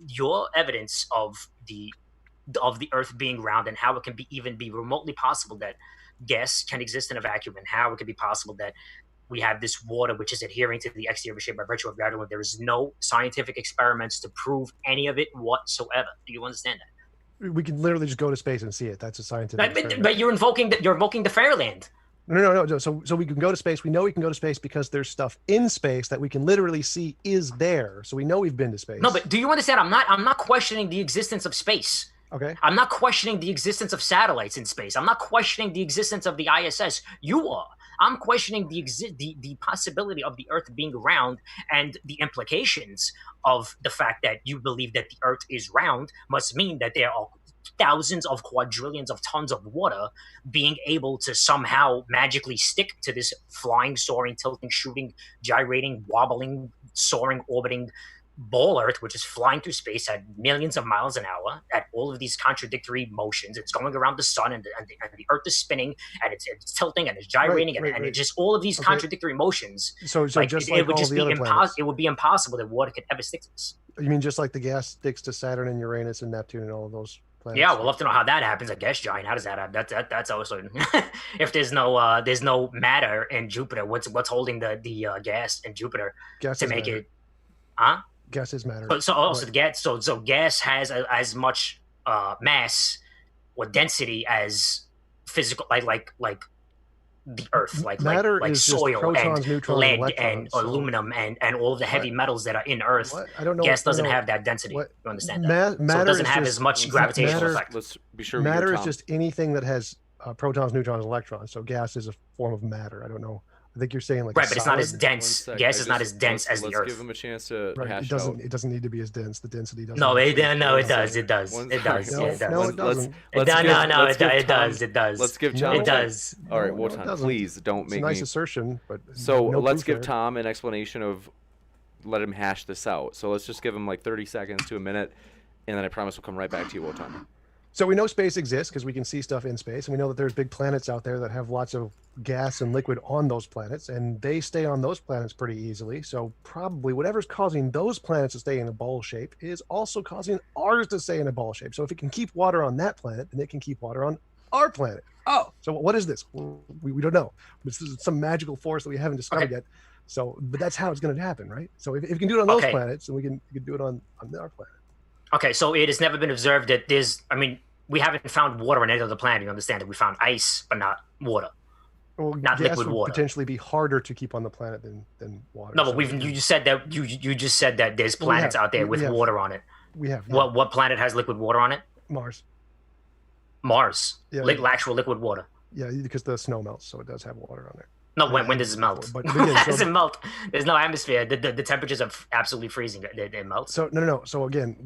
your evidence of the Earth being round and how it can even be remotely possible that gas can exist in a vacuum, and how it could be possible that we have this water which is adhering to the exterior shape by virtue of gravity. There is no scientific experiments to prove any of it whatsoever. Do you understand that? We can literally just go to space and see it. That's a scientific experiment. But you're invoking the Fairland. No. So we can go to space. We know we can go to space because there's stuff in space that we can literally see is there. So we know we've been to space. No, but do you understand? I'm not questioning the existence of space. Okay. I'm not questioning the existence of satellites in space. I'm not questioning the existence of the ISS. You are. I'm questioning the possibility of the Earth being round, and the implications of the fact that you believe that the Earth is round must mean that there are thousands of quadrillions of tons of water being able to somehow magically stick to this flying, soaring, tilting, shooting, gyrating, wobbling, soaring, orbiting ball Earth, which is flying through space at millions of miles an hour at all of these contradictory motions. It's going around the sun, and the Earth is spinning, and it's tilting, and it's gyrating, and it's just all of these contradictory motions. So like, just it like would all just the be other planets. It would be impossible that water could ever stick to this. You mean just like the gas sticks to Saturn and Uranus and Neptune and all of those planets? Yeah, we'll love to know how that happens. A gas giant, how does that happen? That's also if there's no matter in Jupiter, what's holding the gas in Jupiter to make it? Huh? Gas is matter. So gas has as much mass or density as physical, like the Earth, like soil protons, and neutrons, lead electrons, and aluminum and all of the heavy metals that are in Earth. What? I don't know. Gas doesn't have that density. What? You understand that? Matter so it doesn't have just, as much gravitational effect. Let's be sure. Matter is just anything that has protons, neutrons, electrons. So gas is a form of matter. I don't know. I think you're saying like right, but it's not as dense. Gas is not as dense as the Earth. Let's give him a chance to hash it doesn't need to be as dense. The density doesn't. No, it does. It does. No, it doesn't. It does. Let's give Tom. It does. All right, Wotan, please don't make a nice me. assertion, but so no let's proof give there. Tom an explanation of. Let him hash this out. So let's just give him like 30 seconds to a minute, and then I promise we'll come right back to you, Wotan. So we know space exists because we can see stuff in space, and we know that there's big planets out there that have lots of gas and liquid on those planets, and they stay on those planets pretty easily. So probably whatever's causing those planets to stay in a ball shape is also causing ours to stay in a ball shape. So if it can keep water on that planet, then it can keep water on our planet. Oh, so what is this? We don't know. This is some magical force that we haven't discovered yet. So, but that's how it's going to happen, right? So if we can do it on those planets, then we can do it on our planet. Okay, so it has never been observed that we haven't found water on any other planet. You understand that we found ice, but not water. Well, not gas liquid would water. potentially be harder to keep on the planet than water. No, but you just said that there's planets out there with water on it. We have. Yeah. What planet has liquid water on it? Mars. Mars. Yeah. Actual liquid water. Yeah, because the snow melts, so it does have water on there. No, when does it melt? But it doesn't melt. There's no atmosphere. The temperatures are absolutely freezing. It melts. So no. So again,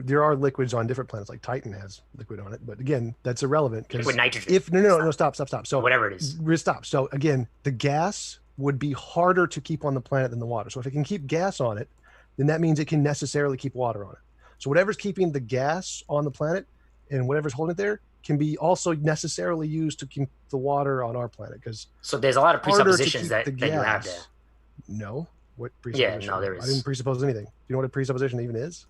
there are liquids on different planets. Like Titan has liquid on it, but again, that's irrelevant because liquid nitrogen. No, stop. So whatever it is, stop. So again, the gas would be harder to keep on the planet than the water. So if it can keep gas on it, then that means it can necessarily keep water on it. So whatever's keeping the gas on the planet and whatever's holding it there can be also necessarily used to keep the water on our planet. So there's a lot of presuppositions that you have there. No. What presupposition? Yeah, no, there is. I didn't presuppose anything. Do you know what a presupposition even is?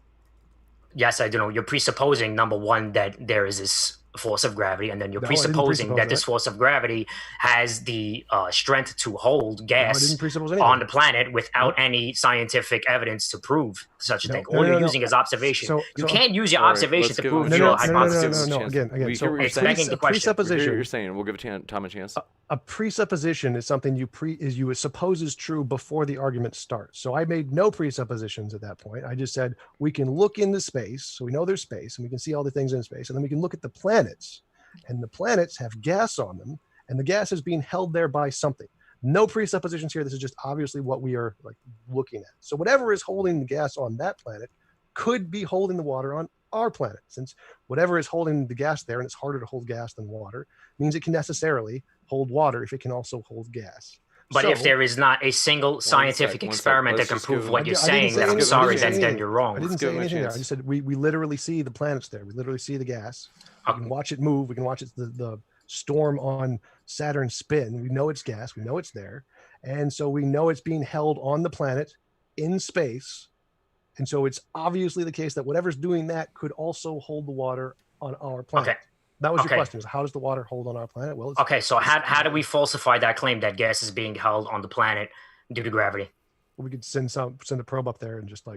Yes, I do know. You're presupposing, number one, that there is this force of gravity, and then you're presupposing that this force of gravity has the strength to hold gas on the planet without any scientific evidence to prove such a thing. All you're using is observation. So you can't use your observation to prove your hypothesis. No. Again. So it's begging the question. Presupposition. You're saying we'll give Tom a chance. A presupposition is something you suppose is true before the argument starts. So I made no presuppositions at that point. I just said we can look into space, so we know there's space, and we can see all the things in space, and then we can look at the planets, and the planets have gas on them, and the gas is being held there by something. No presuppositions here. This is just obviously what we are looking at. So whatever is holding the gas on that planet could be holding the water on our planet, since whatever is holding the gas there, and it's harder to hold gas than water, means it can necessarily hold water if it can also hold gas. But if there is not a single scientific experiment that can prove what you're saying, then I'm sorry, then you're wrong. I didn't say anything there. I just said we literally see the planets there. We literally see the gas. We can watch it move. We can watch the storm on Saturn spin. We know it's gas. We know it's there. And so we know it's being held on the planet in space. And so it's obviously the case that whatever's doing that could also hold the water on our planet. Okay. That was your question. How does the water hold on our planet? Well, so how do we falsify that claim that gas is being held on the planet due to gravity? We could send a probe up there and just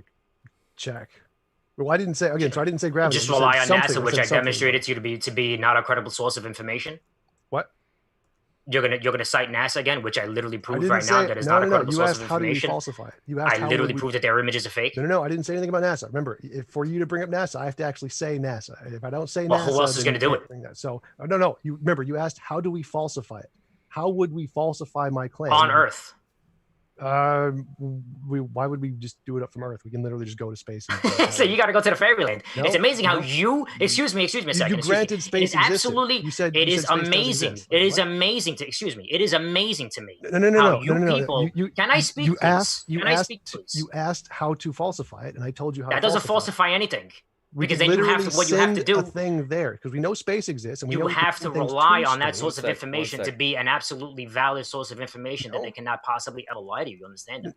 check. Well, I didn't say gravity. Just rely on NASA, which I demonstrated to you to be not a credible source of information. What? You're gonna cite NASA again, which I literally proved right now that is not a credible source of information. How do you falsify it? You asked I literally proved that their images are fake. No. I didn't say anything about NASA. Remember, for you to bring up NASA, I have to actually say NASA. If I don't say well, NASA, who else is going to do it? So no. You remember, you asked how do we falsify it? How would we falsify my claim on Earth? Why would we just do it up from Earth? We can literally just go to space. So you got to go to the fairyland. No, it's amazing how you. Excuse me a second. You granted space existed. Absolutely. You said it is amazing. It is amazing to. Excuse me. It is amazing to me. No. Can I speak? You asked how to falsify it, and I told you how. That doesn't falsify anything. Because then you have to, what you have to do. A thing there, because we know space exists, and you have to rely on that source of information to be an absolutely valid source of information that they cannot possibly ever lie to you. You understand it?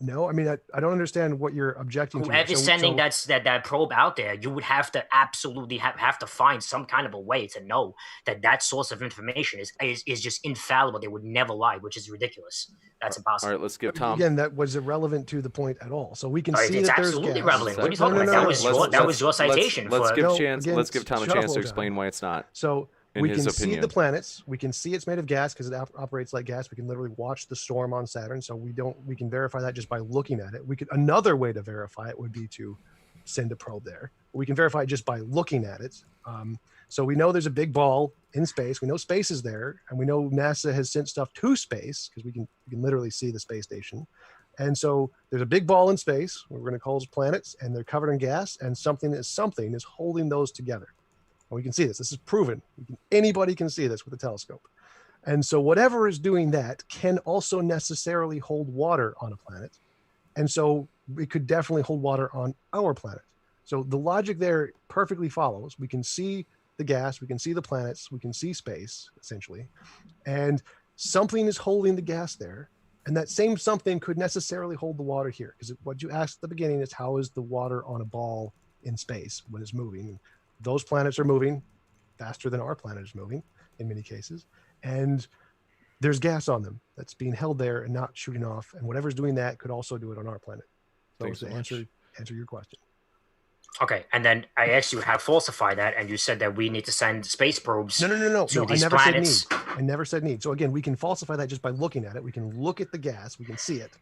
No, I mean I don't understand what you're objecting to. Whoever's sending that probe out there, you would have to absolutely have to find some kind of a way to know that source of information is just infallible. They would never lie, which is ridiculous. That's impossible. All right, let's give Tom. Again, that was irrelevant to the point at all. So we can see that there's absolutely relevant. What are you talking about? That was your citation. Let's give Tom a chance to explain why it's not. So we can see the planets. We can see it's made of gas because it operates like gas. We can literally watch the storm on Saturn. So we can verify that just by looking at it. Another way to verify it would be to send a probe there. We can verify it just by looking at it. So we know there's a big ball in space. We know space is there, and we know NASA has sent stuff to space because we can literally see the space station. And so there's a big ball in space. We're going to call those planets, and they're covered in gas, and something is holding those together. And we can see this. This is proven. Anybody can see this with a telescope. And so whatever is doing that can also necessarily hold water on a planet. And so it could definitely hold water on our planet. So the logic there perfectly follows. We can see the gas, we can see the planets, we can see space, essentially. And something is holding the gas there. And that same something could necessarily hold the water here. Because what you asked at the beginning is, how is the water on a ball in space when it's moving? Those planets are moving faster than our planet is moving in many cases. And there's gas on them that's being held there and not shooting off. And whatever's doing that could also do it on our planet. So Thanks to so much. answer your question. Okay, and then I asked you how to falsify that, and you said that we need to send space probes No. to I these never planets. said need. I never said need. So again, we can falsify that just by looking at it. We can look at the gas. We can see it.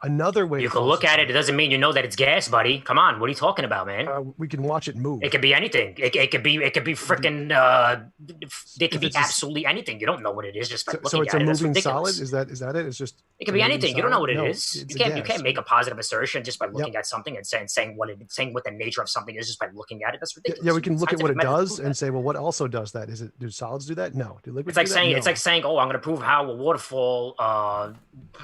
Another way You to can look at falsify it. It doesn't mean you know that it's gas, buddy. Come on, what are you talking about, man? we can watch it move. It could be anything. It could be freaking. It could be absolutely anything. You don't know what it is just by looking so it's at a it. That's moving solid. ridiculous. Is that it? It's just. It could be anything. You don't know what it No, is. it's You a can't gas. make a positive assertion just by looking at something and saying what the nature of something is just by looking at it. That's ridiculous. Yeah, we can look at what it Scientific does method and say, well, what also does that? Do solids do that? No. Do liquids? It's like do saying that? No. it's like saying, oh, I'm going to prove how a waterfall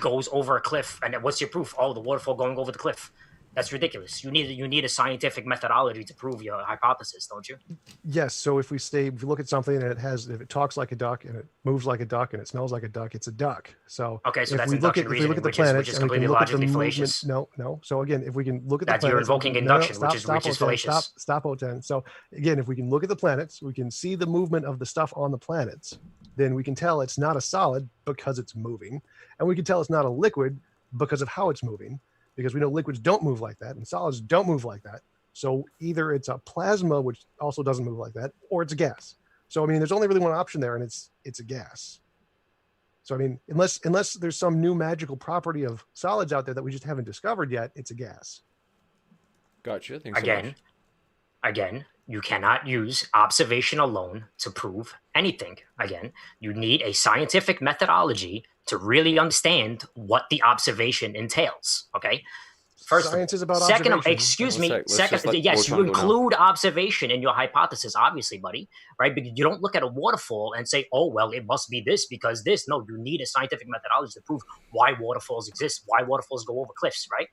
goes over a cliff, and what's your proof? Oh, the waterfall going over the cliff. That's ridiculous. You need a scientific methodology to prove your hypothesis, don't you? Yes. So if we look at something and if it talks like a duck and it moves like a duck and it smells like a duck, it's a duck. So okay, so if that's we look at induction the reasoning, planets which is and we can completely look at the logically movement, fallacious. no. So again, if we can look at the That planets, you're invoking induction, which is Otan, fallacious. Stop, Wotan. So again, if we can look at the planets, we can see the movement of the stuff on the planets. Then we can tell it's not a solid because it's moving, and we can tell it's not a liquid because of how it's moving. Because we know liquids don't move like that and solids don't move like that. So either it's a plasma, which also doesn't move like that, or it's a gas. So, I mean, there's only really one option there, and it's a gas. So, I mean, unless there's some new magical property of solids out there that we just haven't discovered yet, it's a gas. Gotcha. Thanks so much. Again, you cannot use observation alone to prove anything. Again, you need a scientific methodology to really understand what the observation entails. Okay. First, science is about second, observation. excuse me. Let's Second, just let yes, you Wotan go now. include observation in your hypothesis, obviously, buddy, right? Because you don't look at a waterfall and say, "Oh, well, it must be this because this." No, you need a scientific methodology to prove why waterfalls exist, why waterfalls go over cliffs, right?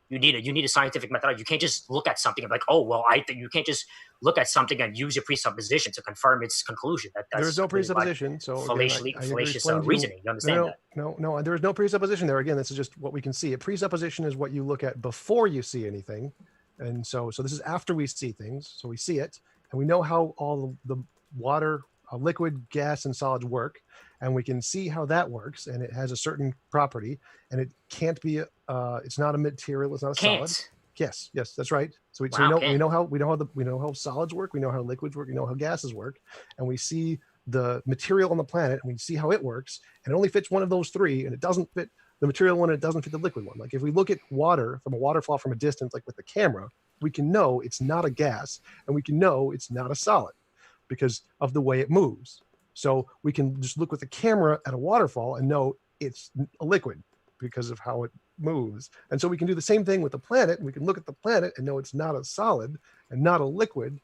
You need a scientific methodology. You can't just look at something and be like, "Oh, well, I think." You can't just look at something and use your presupposition to confirm its conclusion. There is no presupposition. So fallacious reasoning. You understand that? No. There is no presupposition there. Again, this is just what we can see. A presupposition is what you look at before you see anything, and so this is after we see things. So we see it, and we know how all the water, liquid, gas, and solids work, and we can see how that works, and it has a certain property, and it can't be. It's not a material. It's not a solid. Yes, that's right. So we know how solids work. We know how liquids work. We know how gases work, and we see the material on the planet, and we see how it works. And it only fits one of those three, and it doesn't fit the material one. And it doesn't fit the liquid one. Like if we look at water from a waterfall from a distance, like with the camera, we can know it's not a gas, and we can know it's not a solid because of the way it moves. So we can just look with the camera at a waterfall and know it's a liquid because of how it moves. And so we can do the same thing with the planet. We can look at the planet and know it's not a solid and not a liquid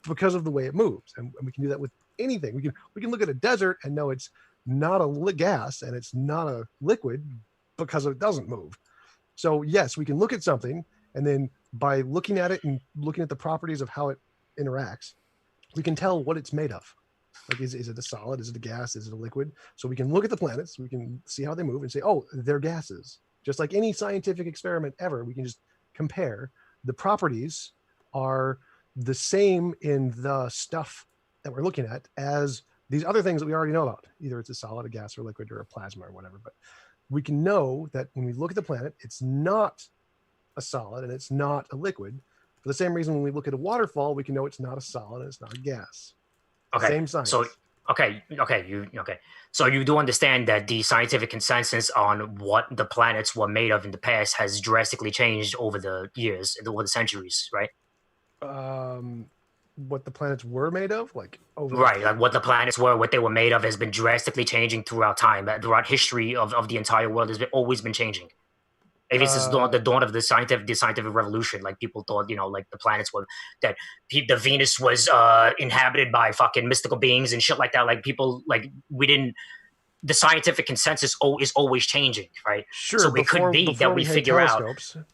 because of the way it moves. And we can do that with anything. We can look at a desert and know it's not a gas and it's not a liquid because it doesn't move. So yes, we can look at something, and then by looking at it and looking at the properties of how it interacts, we can tell what it's made of. Like, is it a solid? Is it a gas? Is it a liquid? So we can look at the planets, we can see how they move and say, oh, they're gases. Just like any scientific experiment ever, we can just compare. The properties are the same in the stuff that we're looking at as these other things that we already know about. Either it's a solid, a gas, or liquid, or a plasma, or whatever. But we can know that when we look at the planet, it's not a solid and it's not a liquid. For the same reason, when we look at a waterfall, we can know it's not a solid and it's not a gas. Okay. Same science. So So you do understand that the scientific consensus on what the planets were made of in the past has drastically changed over the years, over the centuries, right? What the planets were made of, like like what the planets were, what they were made of, has been drastically changing throughout time, throughout history of the entire world. Has always been changing. Maybe since the dawn of the scientific revolution, like people thought, like the planets were that the Venus was inhabited by fucking mystical beings and shit like that. Like people, like we didn't. The scientific consensus is always changing, right? Sure. So it could be that we figure out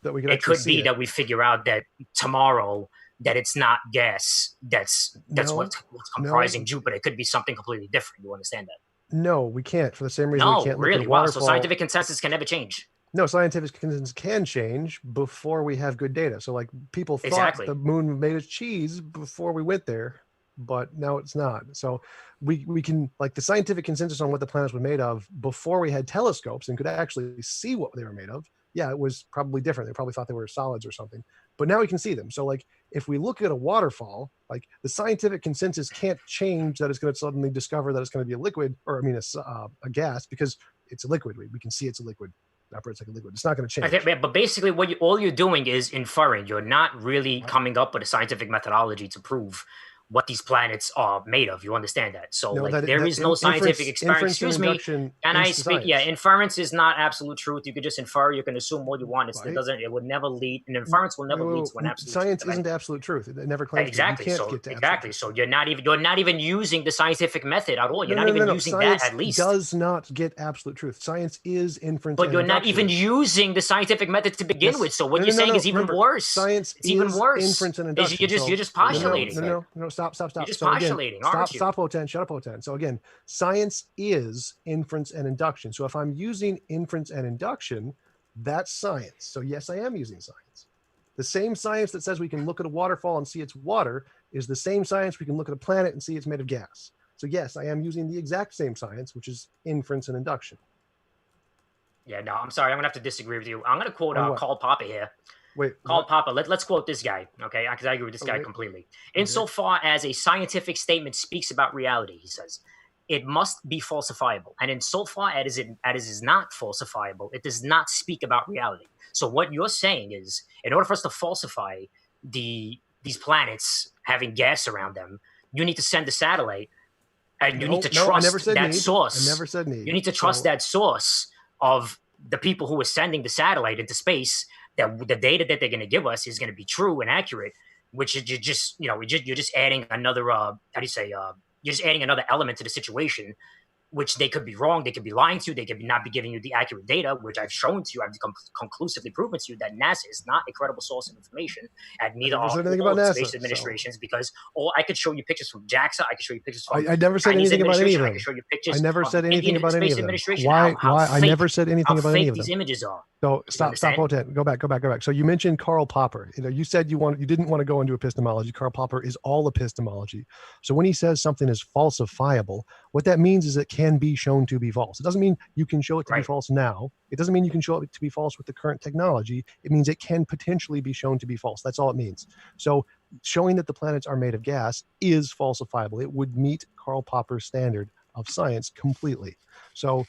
that we could it could be that we figure out that tomorrow that it's not gas. That's No, what's comprising Jupiter. It could be something completely different. You understand that? No, we can't. For the same reason we No, can't look really. at Wow. waterfall. So scientific consensus can never change. No, scientific consensus can change before we have good data. So like people thought Exactly. the moon made of cheese before we went there, but now it's not. So we can, like, the scientific consensus on what the planets were made of before we had telescopes and could actually see what they were made of. Yeah, it was probably different. They probably thought they were solids or something, but now we can see them. So like if we look at a waterfall, like the scientific consensus can't change that it's going to suddenly discover that it's going to be a liquid, or I mean a gas, because it's a liquid. We can see it's a liquid. It operates like a liquid. It's not going to change. But basically, all you're doing is inferring. You're not really coming up with a scientific methodology to prove what these planets are made of. You understand that? So No, there is no scientific experiment. Excuse me. And I speak. Yeah, inference is not absolute truth. You could just infer. You can assume all you want. It doesn't. It would never lead. An inference will never lead to an absolute. Science truth. isn't absolute truth. It never claims. Exactly. You can't get to exactly. So you're not even using the scientific method at all. You're not even using Science that. At least does not get absolute truth. Science is inference. But you're not even using the scientific method to begin with. So what you're saying is even worse. Science it's even worse. Inference and induction. You're just postulating. No, stop. You're just postulating, aren't you? Stop, Wotan. Shut up, Wotan. So again, science is inference and induction. So if I'm using inference and induction, that's science. So yes, I am using science. The same science that says we can look at a waterfall and see it's water is the same science we can look at a planet and see it's made of gas. So yes, I am using the exact same science, which is inference and induction. Yeah, no, I'm sorry. I'm going to have to disagree with you. I'm going to quote Karl Popper here. Wait, Karl Popper. Let's quote this guy, okay? Because I agree with this guy completely. Insofar as a scientific statement speaks about reality, he says, it must be falsifiable. And insofar as it is not falsifiable, it does not speak about reality. So what you're saying is, in order for us to falsify these planets having gas around them, you need to send a satellite, and you need to trust that source. I never said need. You need to trust that source of the people who are sending the satellite into space, that the data that they're going to give us is going to be true and accurate, which is you're just adding another you're just adding another element to the situation, which they could be wrong, they could be lying to you, they could not be giving you the accurate data, which I've shown to you, I've conclusively proven to you that NASA is not a credible source of information, and neither are all space administrations, because I could show you pictures from JAXA, I could show you pictures from I never said anything about any of them. I could show you pictures. I never said anything about any of them. Why? I never said anything about any of them. These images are. So stop, Wotan. Go back. So you mentioned Karl Popper. You said you didn't want to go into epistemology. Karl Popper is all epistemology. So when he says something is falsifiable, what that means is it can be shown to be false. It doesn't mean you can show it to be false now. It doesn't mean you can show it to be false with the current technology. It means it can potentially be shown to be false. That's all it means. So showing that the planets are made of gas is falsifiable. It would meet Karl Popper's standard of science completely. So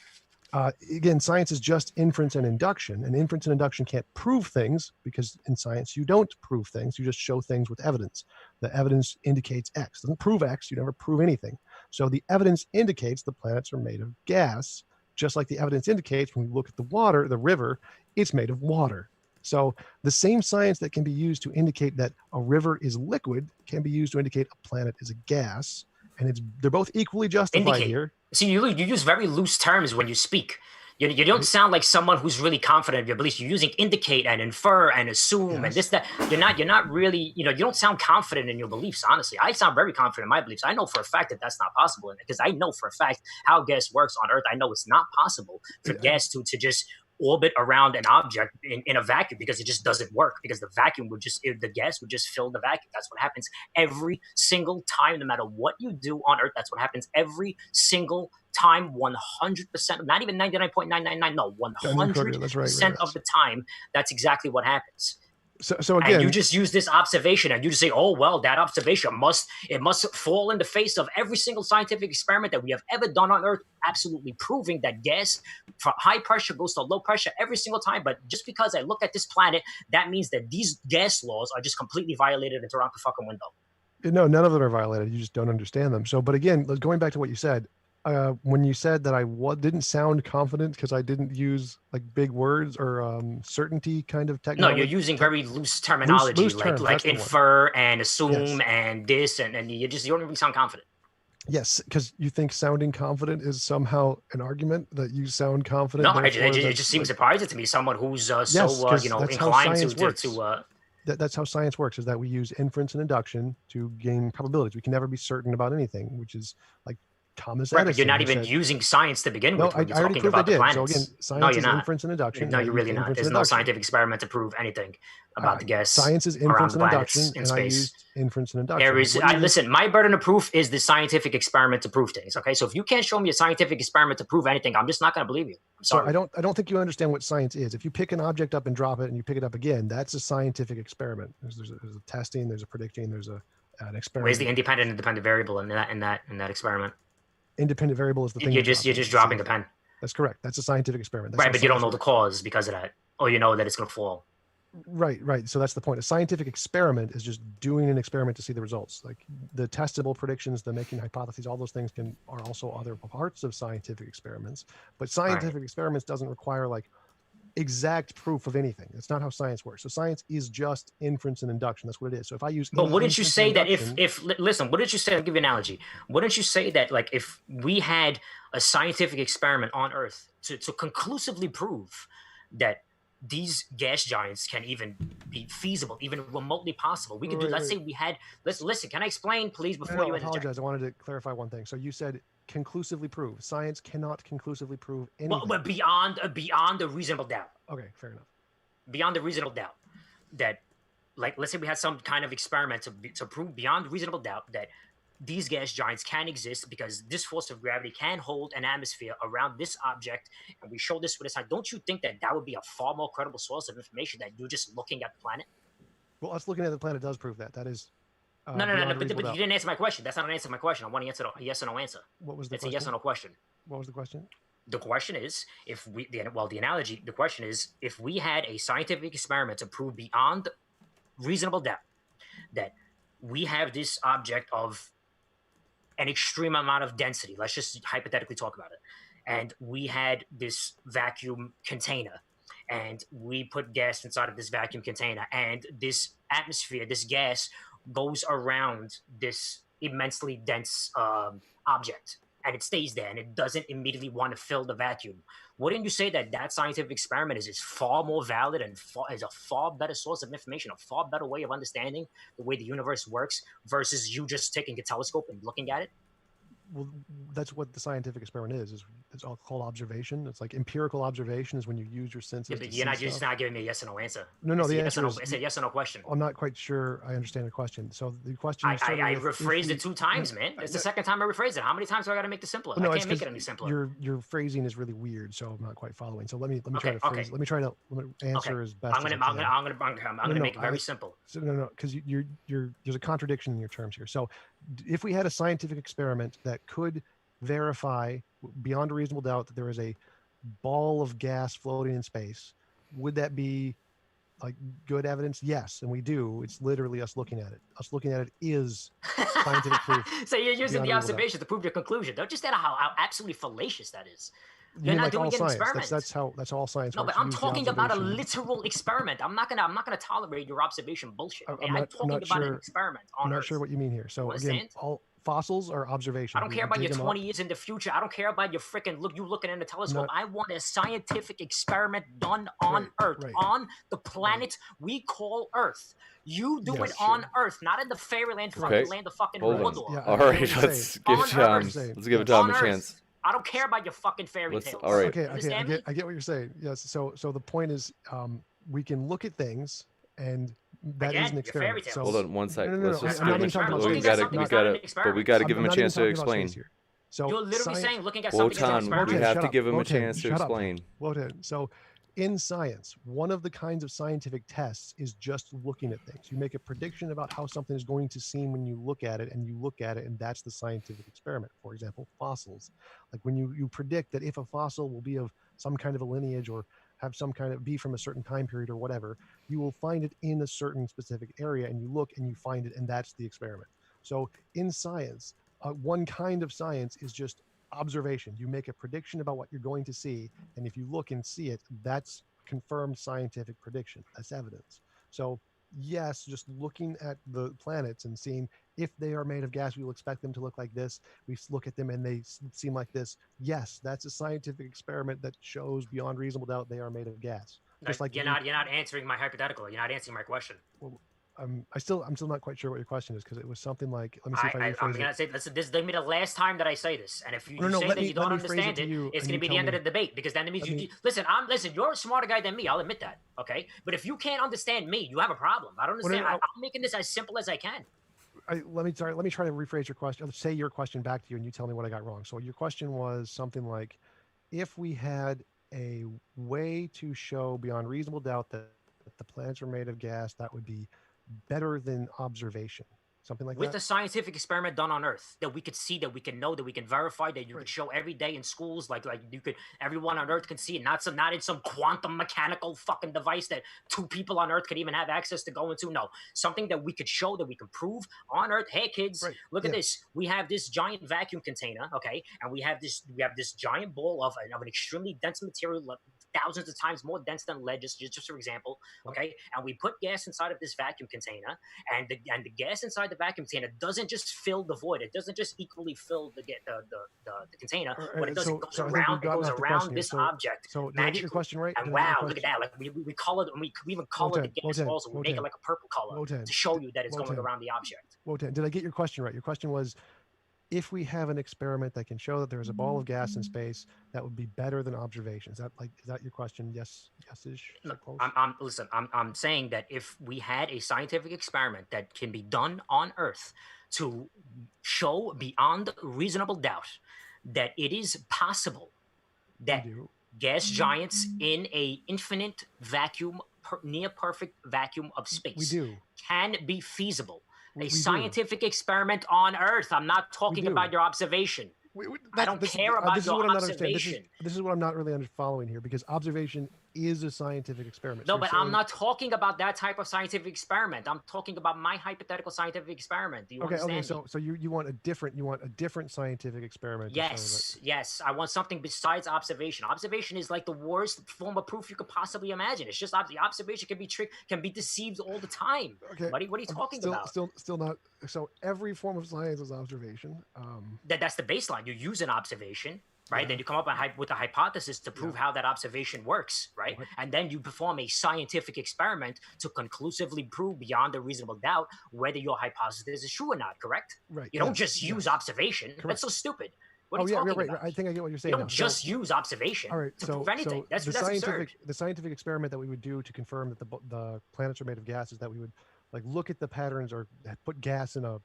again, science is just inference and induction, and inference and induction can't prove things, because in science you don't prove things, you just show things with evidence. The evidence indicates X. It doesn't prove X, you never prove anything. So the evidence indicates the planets are made of gas, just like the evidence indicates when we look at the water, the river, it's made of water. So the same science that can be used to indicate that a river is liquid can be used to indicate a planet is a gas, and they're both equally justified here. See, you use very loose terms when you speak. You don't sound like someone who's really confident of your beliefs. You're using indicate and infer and assume and this, that. You're not really, you don't sound confident in your beliefs, honestly. I sound very confident in my beliefs. I know for a fact that that's not possible, because I know for a fact how gas works on Earth. I know it's not possible for gas to just orbit around an object in a vacuum, because it just doesn't work, because the gas would just fill the vacuum. That's what happens every single time, no matter what you do on Earth. That's what happens every single time, 100%, not even 99.999, no, 100% of the time. That's exactly what happens. So again, and you just use this observation, and you just say, "Oh well, that observation must fall in the face of every single scientific experiment that we have ever done on Earth, absolutely proving that gas from high pressure goes to low pressure every single time." But just because I look at this planet, that means that these gas laws are just completely violated and thrown out the fucking window. No, none of them are violated. You just don't understand them. So, but again, going back to what you said. When you said that I didn't sound confident because I didn't use like big words or certainty kind of technology. No, you're using very loose terminology, loose terms, like infer and assume and this, and you don't even sound confident. Yes, because you think sounding confident is somehow an argument that you sound confident. No, it just seems surprising to me. Someone who's inclined to That's how science works, is that we use inference and induction to gain probabilities. We can never be certain about anything, which is like Thomas Right, Edison. but you're not who even said, using science to begin no, with when I you're already talking proved I about the did. So again, planets. No, science you're is not. inference and induction. No, and I you're used really not. inference There's and no induction. scientific experiment to prove anything about the gas Science is around inference the and planets induction, in and I space. used inference and induction. There Like, is, what do you mean? listen, my burden of proof is the scientific experiment to prove things. Okay, so if you can't show me a scientific experiment to prove anything, I'm just not going to believe you. I'm So sorry. I don't think you understand what science is. If you pick an object up and drop it and you pick it up again, that's a scientific experiment. There's a testing, there's a predicting, there's an experiment. Where's the independent and dependent variable in that experiment? Independent variable is the thing You're just dropping the pen. That's correct. That's a scientific experiment. That's Right, how but you don't science know the works. cause because of that. Or you know that it's going to fall. Right. So that's the point. A scientific experiment is just doing an experiment to see the results. Like the testable predictions, the making hypotheses, all those things are also other parts of scientific experiments. But scientific experiments doesn't require like exact proof of anything. That's not how science works. So science is just inference and induction. That's what it is. So if I use, but wouldn't you inference say and that induction, listen, wouldn't you say? I'll give you an analogy. Wouldn't you say that like if we had a scientific experiment on Earth to conclusively prove that these gas giants can even be feasible, even remotely possible, we could do. Let's say we had. Let's listen. Can I explain, please, before you I interject? apologize. I wanted to clarify one thing. So you said conclusively prove. Science cannot conclusively prove anything. But beyond a reasonable doubt. Okay, fair enough. Beyond a reasonable doubt that, like, let's say we had some kind of experiment to prove beyond reasonable doubt that these gas giants can exist because this force of gravity can hold an atmosphere around this object, and we show this with a sign. Don't you think that would be a far more credible source of information than you just looking at the planet? Well, us looking at the planet does prove that. That is. No. But you didn't answer my question. That's not an answer to my question. I want to answer a yes or no answer. What was the It's question? a yes or no question. What was the question? The question is, the question is, if we had a scientific experiment to prove beyond reasonable doubt that we have this object of an extreme amount of density, let's just hypothetically talk about it, and we had this vacuum container, and we put gas inside of this vacuum container, and this atmosphere, this gas goes around this immensely dense object, and it stays there, and it doesn't immediately want to fill the vacuum. Wouldn't you say that scientific experiment is far more valid and is a far better source of information, a far better way of understanding the way the universe works versus you just taking a telescope and looking at it? Well, that's what the scientific experiment is it's all called observation. It's like empirical observation is when you use your senses. Yeah, but you're just not giving me a yes or no answer. No, the answer is it's a yes or no question. I'm not quite sure I understand the question. So the question I rephrased it 2 times, man. It's the second time I rephrased it. How many times do I got to make this simpler? No, I can't make it any simpler. Your phrasing is really weird, so I'm not quite following. So let me try to phrase. Let me try to answer as best. I'm gonna make it very simple. So no, because there's a contradiction in your terms here. So if we had a scientific experiment that could verify beyond a reasonable doubt that there is a ball of gas floating in space, would that be like good evidence? Yes, and we do. It's literally us looking at it. Us looking at it is scientific proof. So you're using the observation to prove your conclusion. Don't you understand how absolutely fallacious that is? You're not doing an experiment. That's how all science works. No, but I'm talking about a literal experiment. I'm not gonna tolerate your observation bullshit. Okay? I'm talking about an experiment on Earth. I'm not sure what you mean here. So again, all fossils are observations. I don't care about your 20 years in the future. I don't care about your freaking looking in a telescope. I want a scientific experiment done on Earth, on the planet we call Earth. You do it on Earth, not in the fairyland land of fucking Mordor. Yeah, all right, let's give Tom a chance. I don't care about your fucking fairy tales. All right. Okay, I get what you're saying. Yes. So the point is, we can look at things, and that is an experiment. So, hold on one second. No, Let's just I'm not even talking about we gotta give him a chance to explain. So you're literally saying looking at something as an experiment. We have to give him a chance to explain. Wotan. So in science, one of the kinds of scientific tests is just looking at things. You make a prediction about how something is going to seem when you look at it, and that's the scientific experiment. For example, fossils. Like when you predict that if a fossil will be of some kind of a lineage or have some kind of be from a certain time period or whatever, you will find it in a certain specific area, and you look and you find it, and that's the experiment. So in science, one kind of science is just observation. You make a prediction about what you're going to see, and if you look and see it, that's confirmed scientific prediction. That's evidence. So yes, just looking at the planets and seeing if they are made of gas, we will expect them to look like this. We look at them and they seem like this. Yes, that's a scientific experiment that shows beyond reasonable doubt they are made of gas. Just like you're not answering my hypothetical. You're not answering my question. Well, I'm still not quite sure what your question is because it was something like, let me see if I I'm rephrase gonna it. say this is gonna be the last time that I say this, and if you No, say let that me you don't rephrase it understand to it, you, it's and gonna you be tell the end of me. the debate because then it means Let me- listen. You're a smarter guy than me. I'll admit that. Okay, but if you can't understand me, you have a problem. I don't Well, no, understand. no, I'm making this as simple as I can. Let me try to rephrase your question. Let's say your question back to you, and you tell me what I got wrong. So your question was something like, if we had a way to show beyond reasonable doubt that the planets are made of gas, that would be better than observation, something like With that. a scientific experiment done on Earth that we could see, that we can know, that we can verify, that you Right. could show every day in schools, like you could, everyone on Earth can see it, not in some quantum mechanical fucking device that two people on Earth could even have access to go into. No, something that we could show, that we can prove on Earth. Hey kids, Right. look at Yeah. this. We have this giant vacuum container, okay, and we have this giant ball of an extremely dense material, thousands of times more dense than lead, just for example, okay, and we put gas inside of this vacuum container, and the gas inside the vacuum container doesn't just fill the void. It doesn't just equally fill the container. What it does, it goes So I think we've around. It gotten goes off the question around here. this object So did I get your magically. question right? And Did I get your wow, look at question? that! Like we colored, and we even color the gas Wotan, also. We make it Wotan, like a purple color Wotan, to show you that it's Wotan. going around the object. Wotan, did I get your question right? Your question was, if we have an experiment that can show that there is a ball of gas in space, that would be better than observation. Is that your question? Yes, yes-ish. No, Close? listen. I'm saying that if we had a scientific experiment that can be done on Earth to show beyond reasonable doubt that it is possible We that do. gas giants in a infinite vacuum, near perfect vacuum of space, We do. can be feasible. We A do. scientific experiment on Earth. I'm not talking do. about your observation. I don't care about this is your what I'm not understanding. observation. This is what I'm not really following here, because observation is a scientific experiment. No, So you're but I'm saying- not talking about that type of scientific experiment. I'm talking about my hypothetical scientific experiment. Do you Okay. understand? So you want a different scientific experiment. Yes, yes. I want something besides observation. Observation is like the worst form of proof you could possibly imagine. It's just the observation can be tricked, can be deceived all the time. Okay. What are you talking about? Still not. So every form of science is observation. That's the baseline. You use an observation, right? Yeah. Then you come up with a hypothesis to prove how that observation works, right? What? And then you perform a scientific experiment to conclusively prove beyond a reasonable doubt whether your hypothesis is true or not, correct? Right. You don't yes, just use yes. observation. Correct. That's so stupid. What are you yeah, talking right. about? I think I get what you're You saying. don't now. just use observation All right, to so prove anything. so That's the absurd. scientific experiment that we would do to confirm that the planets are made of gas is that we would look at the patterns or put gas in a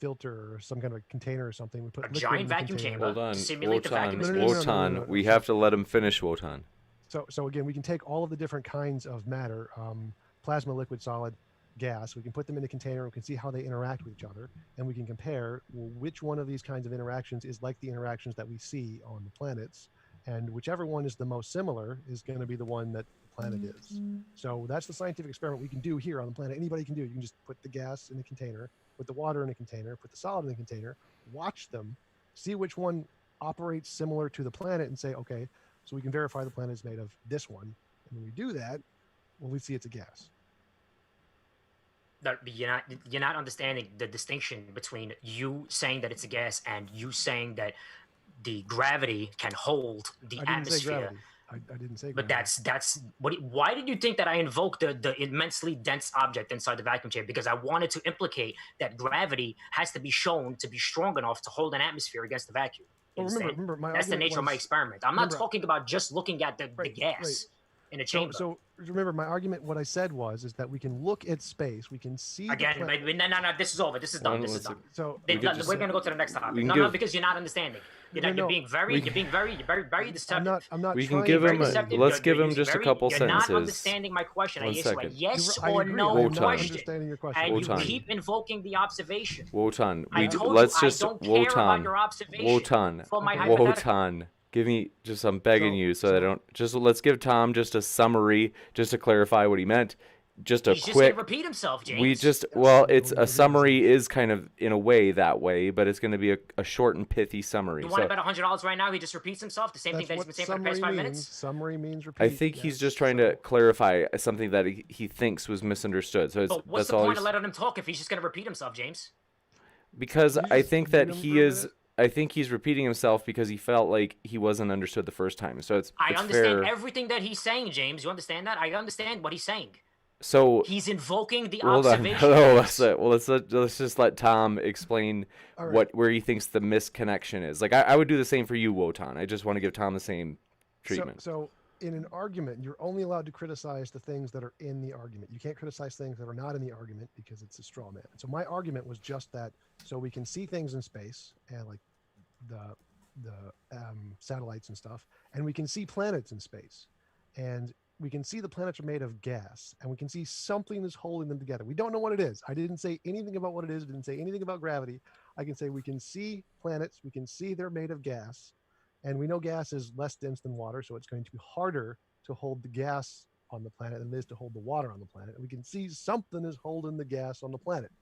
filter or some kind of container or something. We put A liquid giant in the vacuum container. chamber. Hold on, To simulate the vacuum Wotan. of No, space. Wotan, we So- have to let him finish, Wotan. So again, we can take all of the different kinds of matter, plasma, liquid, solid, gas. We can put them in a container. We can see how they interact with each other, and we can compare which one of these kinds of interactions is like the interactions that we see on the planets, and whichever one is the most similar is going to be the one that the planet is. So that's the scientific experiment we can do here on the planet. Anybody can do. You can just put the gas in a container, put the water in a container, put the solid in a container, watch them, see which one operates similar to the planet, and say, okay, so we can verify the planet is made of this one. And when we do that, well, we see it's a gas. That you're not understanding the distinction between you saying that it's a gas and you saying that the gravity can hold the I didn't say atmosphere. gravity. I didn't say But gravity. that's what. Why did you think that I invoked the immensely dense object inside the vacuum chamber? Because I wanted to implicate that gravity has to be shown to be strong enough to hold an atmosphere against the vacuum. You Well, understand? remember, my That's the argument nature of my was- experiment. I'm not remember- talking about just looking at the Right, gas in a chamber. So remember, my argument, what I said is that we can look at space, we can see Again, the no, this is over. This is done. One, This is let's- done. So We could We're just- going to go to the next topic. we can No, give- because you're not understanding. You're No, being very we- deceptive. I'm not. We can trying give to him be a- deceptive. let's You're give him using just a couple You're sentences. not understanding my question. One I asked you a second. yes I or agree. no I am not question. understanding your question. And Wotan. you keep invoking the observation. Wotan, I we told let's you just I don't care about Wotan. your observation Wotan. for my hypothetical. Wotan. Give me just I'm begging So- you so that I don't just let's give Tom just a summary just to clarify what he meant. Just a He's just quick going to repeat himself, James. we just it's a summary is kind of in a way that way, but it's going to be a short and pithy summary. You want to So bet $100 right now? He just repeats himself. The same thing That's that he's what been saying for the past 5 summary minutes. means. Summary means repeat. I think he's yes. just trying to clarify something that he thinks was misunderstood. So it's, But what's that's the all point he's of letting him talk if he's just going to repeat himself, James? because You I just think that mute him he for a is minute? I think he's repeating himself because he felt like he wasn't understood the first time. So it's understand fair. everything that he's saying, James. You understand that? I understand what he's saying. So he's invoking the hold on. observation. Let's just let Tom explain where he thinks the misconnection is. Like I would do the same for you, Wotan. I just want to give Tom the same treatment. So in an argument, you're only allowed to criticize the things that are in the argument. You can't criticize things that are not in the argument because it's a straw man. So my argument was just that, so we can see things in space and like the satellites and stuff, and we can see planets in space, and we can see the planets are made of gas, and we can see something is holding them together. We don't know what it is. I didn't say anything about what it is. I didn't say anything about gravity. I can say we can see planets. We can see they're made of gas. And we know gas is less dense than water, so it's going to be harder to hold the gas on the planet than it is to hold the water on the planet. And we can see something is holding the gas on the planet.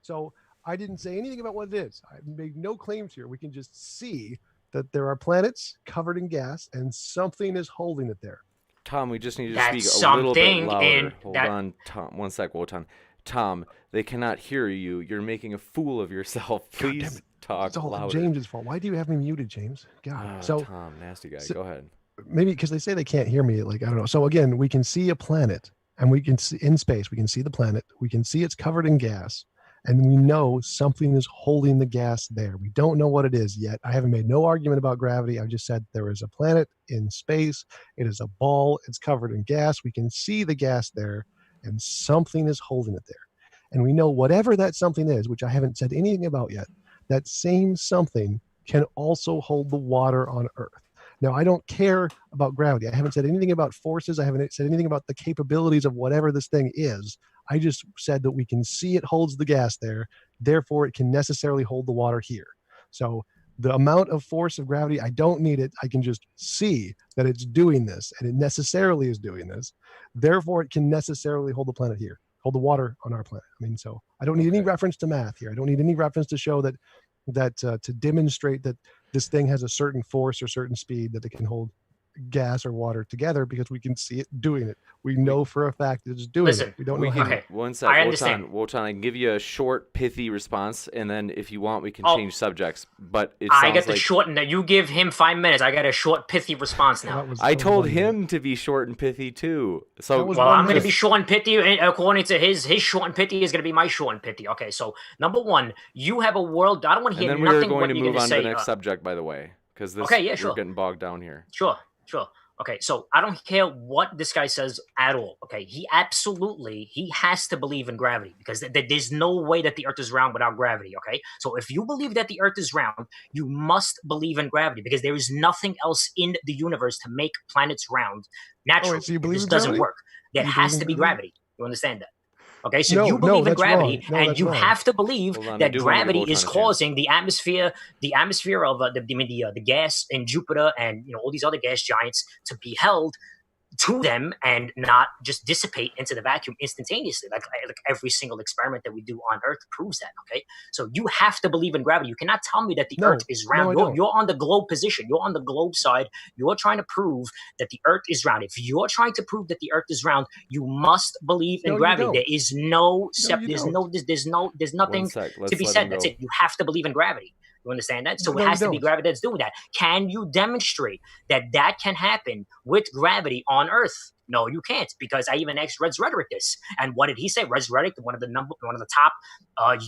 So I didn't say anything about what it is. I made no claims here. We can just see that there are planets covered in gas and something is holding it there. Tom, we just need to speak a little bit louder. Hold on, Tom. One sec, Wotan. Tom, they cannot hear you. You're making a fool of yourself. Please talk louder. James's fault. Why do you have me muted, James? God. Tom, nasty guy. Go ahead. Maybe because they say they can't hear me. Like, I don't know. So again, we can see a planet, and we can see in space. We can see the planet. We can see it's covered in gas, and we know something is holding the gas there. We don't know what it is yet. I haven't made no argument about gravity. I just said there is a planet in space. It is a ball. It's covered in gas. We can see the gas there, and something is holding it there. And we know whatever that something is, which I haven't said anything about yet, that same something can also hold the water on Earth. Now, I don't care about gravity. I haven't said anything about forces. I haven't said anything about the capabilities of whatever this thing is. I just said that we can see it holds the gas there. Therefore, it can necessarily hold the water here. So the amount of force of gravity, I don't need it. I can just see that it's doing this, and it necessarily is doing this. Therefore, it can necessarily hold the planet here, hold the water on our planet. I mean, so I don't need any reference to math here. I don't need any reference to show that to demonstrate that this thing has a certain force or certain speed that it can hold gas or water together, because we can see it doing it. We know for a fact that it's doing it. We don't know how. One sec. Wotan, I can give you a short, pithy response, and then if you want, we can change subjects. But I get the short, and you give him 5 minutes. I got a short, pithy response now. I told him to be short and pithy too. So I'm going to be short and pithy, and according to his short and pithy is going to be my short and pithy. Okay, so number one, you have a world. I don't want to hear nothing. And then we're going to move on to the next subject, by the way, because we're getting bogged down here. Sure. Okay, so I don't care what this guy says at all. Okay, he has to believe in gravity, because there's no way that the Earth is round without gravity. Okay, so if you believe that the Earth is round, you must believe in gravity, because there is nothing else in the universe to make planets round naturally. So you believe it just doesn't work. There has to be gravity. You understand that? Okay, so you believe in gravity, and you have to believe that gravity is causing the atmosphere of the gas in Jupiter and all these other gas giants to be held to them and not just dissipate into the vacuum instantaneously, like every single experiment that we do on Earth proves that. Okay, so you have to believe in gravity. You cannot tell me that the Earth is round. You're on the globe position. You're on the globe side. You're trying to prove that the Earth is round. If you're trying to prove that the Earth is round, you must believe in gravity. There is there's nothing to be said. That's it. You have to believe in gravity. You understand that? So it has to be gravity that's doing that. Can you demonstrate that can happen with gravity on Earth? No, you can't, because I even asked Red's Rhetoric this. And what did he say? Red's Rhetoric, one of the top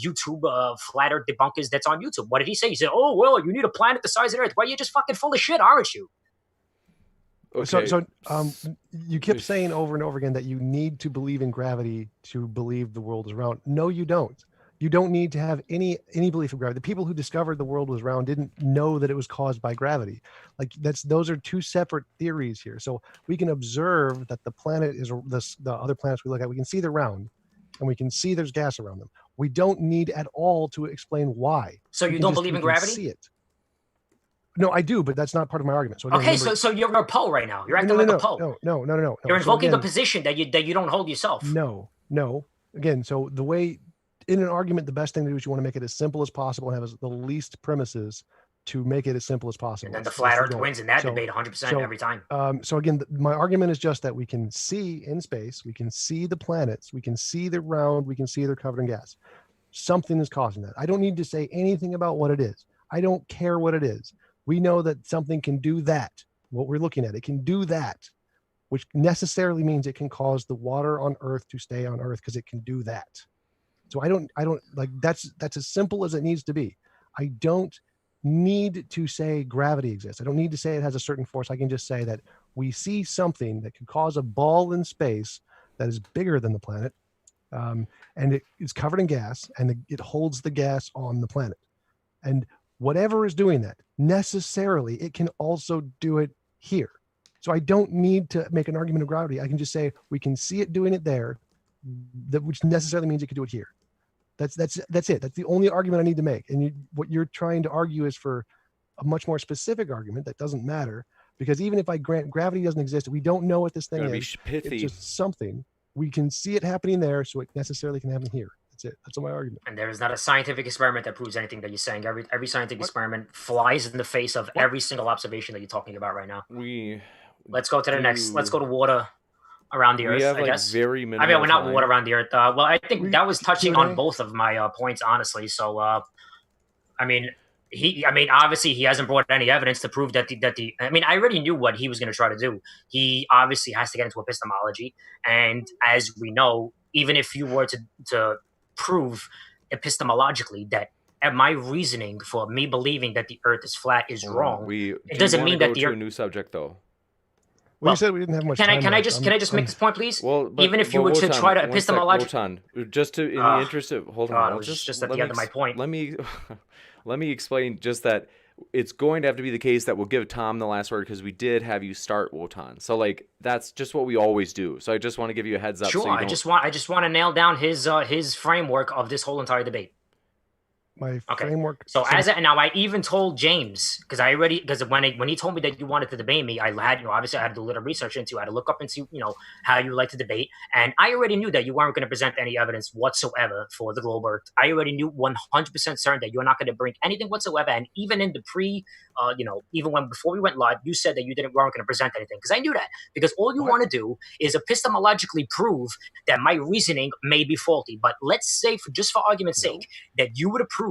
YouTube flat Earth debunkers that's on YouTube. What did he say? He said, "Oh, well, you need a planet the size of Earth." Well, you're just fucking full of shit, aren't you? Okay. So you kept saying over and over again that you need to believe in gravity to believe the world is round. No, you don't. You don't need to have any belief in gravity. The people who discovered the world was round didn't know that it was caused by gravity. Like those are two separate theories here. So we can observe that the planet is the other planets we look at. We can see they're round, and we can see there's gas around them. We don't need at all to explain why. So you don't believe in gravity? See it. No, I do, but that's not part of my argument. So again, so you're a Poe right now. You're acting like a Poe. No. You're invoking a position that you don't hold yourself. No. Again, so the way. In an argument, the best thing to do is you want to make it as simple as possible and have the least premises to make it as simple as possible. And then the flat Earth wins in that debate 100% every time. So again, my argument is just that we can see in space, we can see the planets, we can see they're round, we can see they're covered in gas. Something is causing that. I don't need to say anything about what it is. I don't care what it is. We know that something can do that. What we're looking at, it can do that, which necessarily means it can cause the water on Earth to stay on Earth because it can do that. So I don't like that's as simple as it needs to be. I don't need to say gravity exists. I don't need to say it has a certain force. I can just say that we see something that could cause a ball in space that is bigger than the planet, and it is covered in gas, and it holds the gas on the planet. And whatever is doing that, necessarily, it can also do it here. So I don't need to make an argument of gravity. I can just say we can see it doing it there, which necessarily means it can do it here. That's it. That's the only argument I need to make. And what you're trying to argue is for a much more specific argument that doesn't matter, because even if I grant gravity doesn't exist, we don't know what this thing is. It's just something. We can see it happening there, so it necessarily can happen here. That's it. That's my argument. And there is not a scientific experiment that proves anything that you're saying. Every scientific experiment flies in the face of every single observation that you're talking about right now. Let's go to the next. Let's go to water around the Earth. I guess. Very minimal. I mean, we're not water around the Earth. Well, I think that was touching on both of my points, honestly. So, I mean, obviously, he hasn't brought any evidence to prove that the. I mean, I already knew what he was going to try to do. He obviously has to get into epistemology, and as we know, even if you were to prove epistemologically that my reasoning for me believing that the Earth is flat is wrong, it doesn't mean that the Earth. A new subject though. Well, you said we didn't have much time. Can I just make this point, please? Well, even if you were to try to epistemologically. Wotan, just to in the interest of hold on, it was just at the end of my point. Let me explain just that it's going to have to be the case that we'll give Tom the last word because we did have you start, Wotan. So like that's just what we always do. So I just want to give you a heads up. Sure, so I just want to nail down his framework of this whole entire debate. My framework. So now I even told James because when he told me that you wanted to debate me, I had obviously I had to do a little research into. I had to look up into how you like to debate, and I already knew that you weren't going to present any evidence whatsoever for the globe Earth. I already knew 100% certain that you're not going to bring anything whatsoever. And even in the before we went live, you said that you weren't going to present anything because I knew that because all you want to do is epistemologically prove that my reasoning may be faulty. But let's say, just for argument's sake, that you would approve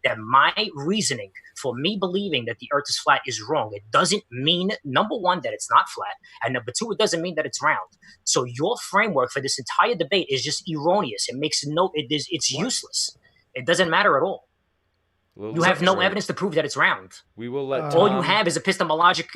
that my reasoning for me believing that the Earth is flat is wrong. It doesn't mean, number one, that it's not flat, and number two, it doesn't mean that it's round. So your framework for this entire debate is just erroneous. It makes it's useless. It doesn't matter at all. You have no evidence to prove that it's round. We will let all you have is epistemologic,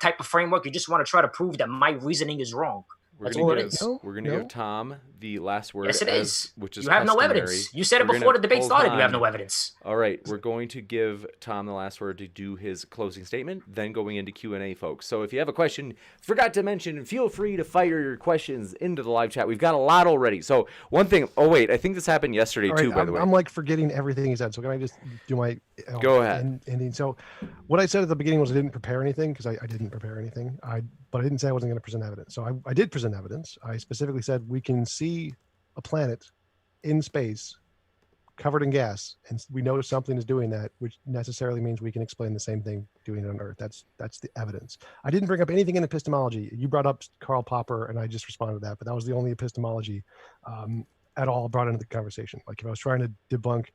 type of framework. You just want to try to prove that my reasoning is wrong. That's all it is. We're going to give Tom the last word. Yes, it is. Which is you have no customary. Evidence. You said it before the debate started. You have no evidence. All right. We're going to give Tom the last word to do his closing statement, then going into Q&A, folks. So if you have a question, forgot to mention, feel free to fire your questions into the live chat. We've got a lot already. So one thing. Oh, wait. I think this happened yesterday, too, by the way. I'm like forgetting everything he said. So can I just do my Go ahead. ending? So what I said at the beginning was I didn't prepare anything because I didn't prepare anything. But I didn't say I wasn't going to present evidence. So I did present evidence. I specifically said we can see a planet in space covered in gas, and we know something is doing that, which necessarily means we can explain the same thing doing it on Earth. That's the evidence. I didn't bring up anything in epistemology. You brought up Karl Popper, and I just responded to that, but that was the only epistemology at all brought into the conversation. Like if I was trying to debunk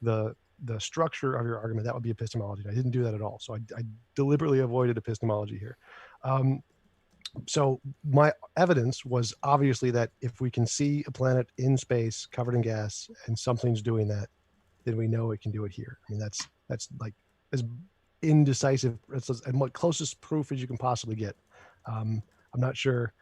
the structure of your argument, that would be epistemology. I didn't do that at all. So I deliberately avoided epistemology here. So my evidence was obviously that if we can see a planet in space covered in gas and something's doing that, then we know it can do it here. I mean, that's like as indecisive, it's as closest proof as you can possibly get. I'm not sure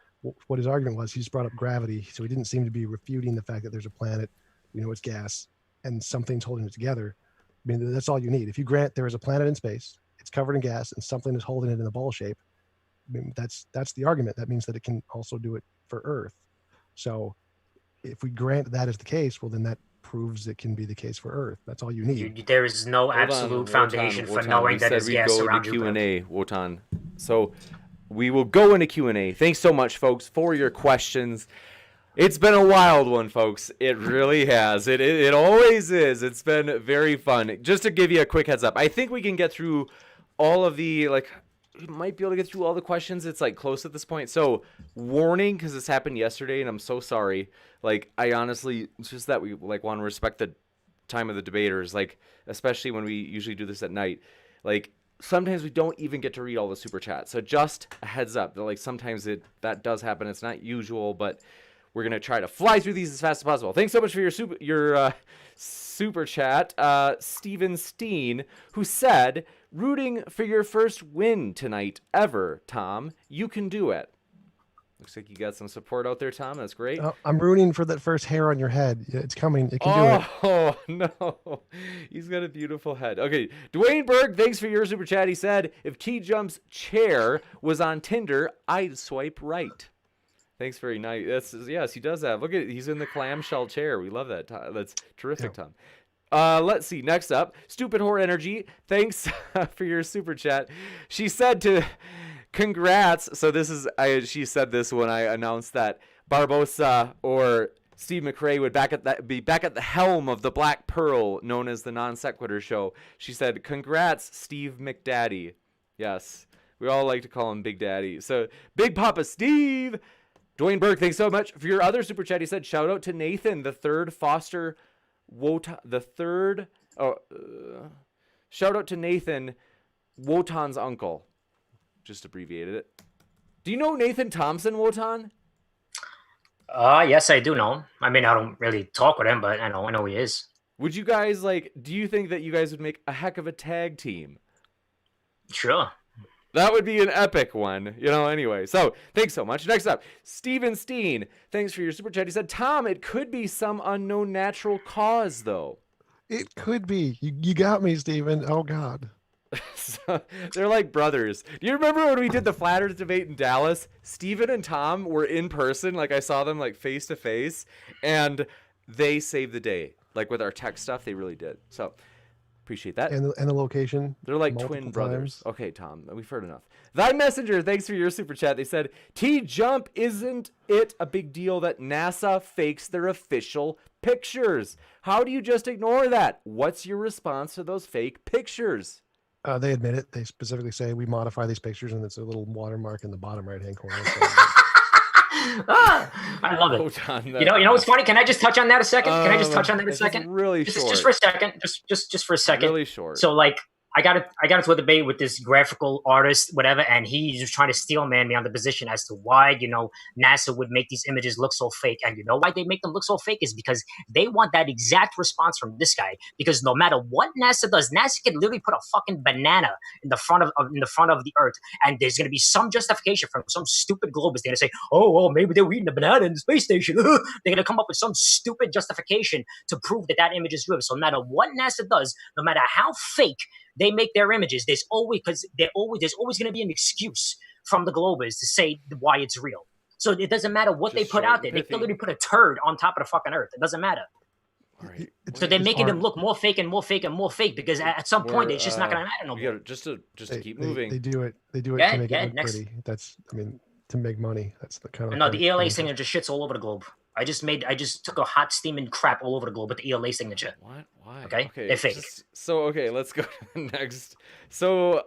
what his argument was. He just brought up gravity. So he didn't seem to be refuting the fact that there's a planet, we know it's gas, and something's holding it together. I mean, that's all you need. If you grant there is a planet in space, it's covered in gas, and something is holding it in a ball shape, I mean, that's the argument. That means that it can also do it for Earth. So if we grant that is the case, well, then that proves it can be the case for Earth. That's all you need. There is no absolute foundation for knowing that it's gas around you. Q&A, Wotan. So we will go into Q&A. Thanks so much, folks, for your questions. It's been a wild one, folks. It really has. It always is. It's been very fun. Just to give you a quick heads up, I think we can get through all of the, we might be able to get through all the questions. It's close at this point. So warning, because this happened yesterday and I'm so sorry. I honestly, it's just that we want to respect time of the debaters, like especially when we usually do this at night, like sometimes we don't even get to read all the super chats. So just a heads up that like sometimes that does happen. It's not usual, but we're gonna try to fly through these as fast as possible. Thanks so much for your super chat, Steven Steen, who said, "Rooting for your first win tonight ever, Tom. You can do it." Looks like you got some support out there, Tom. That's great. I'm rooting for that first hair on your head. It's coming. It can do it. Oh, no. He's got a beautiful head. Okay. Dwayne Berg, thanks for your super chat. He said, if TJump's chair was on Tinder, I'd swipe right. Thanks, very nice. Yes, he does have. Look at it. He's in the clamshell chair. We love that. That's terrific, Tom. Let's see. Next up, Stupid Whore Energy. Thanks for your super chat. She said to... Congrats. So she said this when I announced that Barbosa or Steve McRae would be back at the helm of the Black Pearl, known as the Non Sequitur Show. She said, congrats, Steve McDaddy. Yes, we all like to call him Big Daddy. So Big Papa Steve. Dwayne Burke, thanks so much for your other super chat. He said, shout out to Nathan, the third foster Wotan, shout out to Nathan, Wotan's uncle. Just abbreviated it. Do you know Nathan Thompson, Wotan? Yes, I do know him. I mean, I don't really talk with him, but I know who he is. Would you guys do you think that you guys would make a heck of a tag team? Sure. That would be an epic one, anyway. So, thanks so much. Next up, Steven Steen. Thanks for your super chat. He said, Tom, it could be some unknown natural cause, though. It could be. You got me, Steven. Oh, God. So, they're like brothers. Do you remember when we did the Flat Earth debate in Dallas? Steven and Tom were in person. Like, I saw them, face to face. And they saved the day. Like, with our tech stuff, they really did. So, appreciate that. And the location. They're like twin brothers. Okay, Tom, we've heard enough. Thy Messenger, thanks for your super chat. They said, TJump, isn't it a big deal that NASA fakes their official pictures? How do you just ignore that? What's your response to those fake pictures? They admit it. They specifically say we modify these pictures, and it's a little watermark in the bottom right-hand corner. I love it. You know what's funny? Can I just touch on that a second? Can I just touch on that a second? Really short. Just for a second. Just for a second. Really short. So I got into a debate with this graphical artist, whatever, and he was trying to steel man me on the position as to why, NASA would make these images look so fake. And you know why they make them look so fake is because they want that exact response from this guy. Because no matter what NASA does, NASA can literally put a fucking banana in the front of the Earth, and there's going to be some justification from some stupid globist. They're going to say, oh, well, maybe they were eating a banana in the space station. They're going to come up with some stupid justification to prove that image is real. So no matter what NASA does, no matter how fake they make their images, there's always going to be an excuse from the globers to say why it's real. So it doesn't matter what they put out there. They can literally put a turd on top of the fucking Earth. It doesn't matter. Right. So they're making them look more fake and more fake and more fake because at some point it's just not going to matter no more. Just to keep moving. They do it to make it look pretty. That's, to make money. That's the kind of. No, the ELA signature shits all over the globe. I just took a hot steaming crap all over the globe with the ELA signature. What? Why? Okay. They're fake. Let's go to the next. So,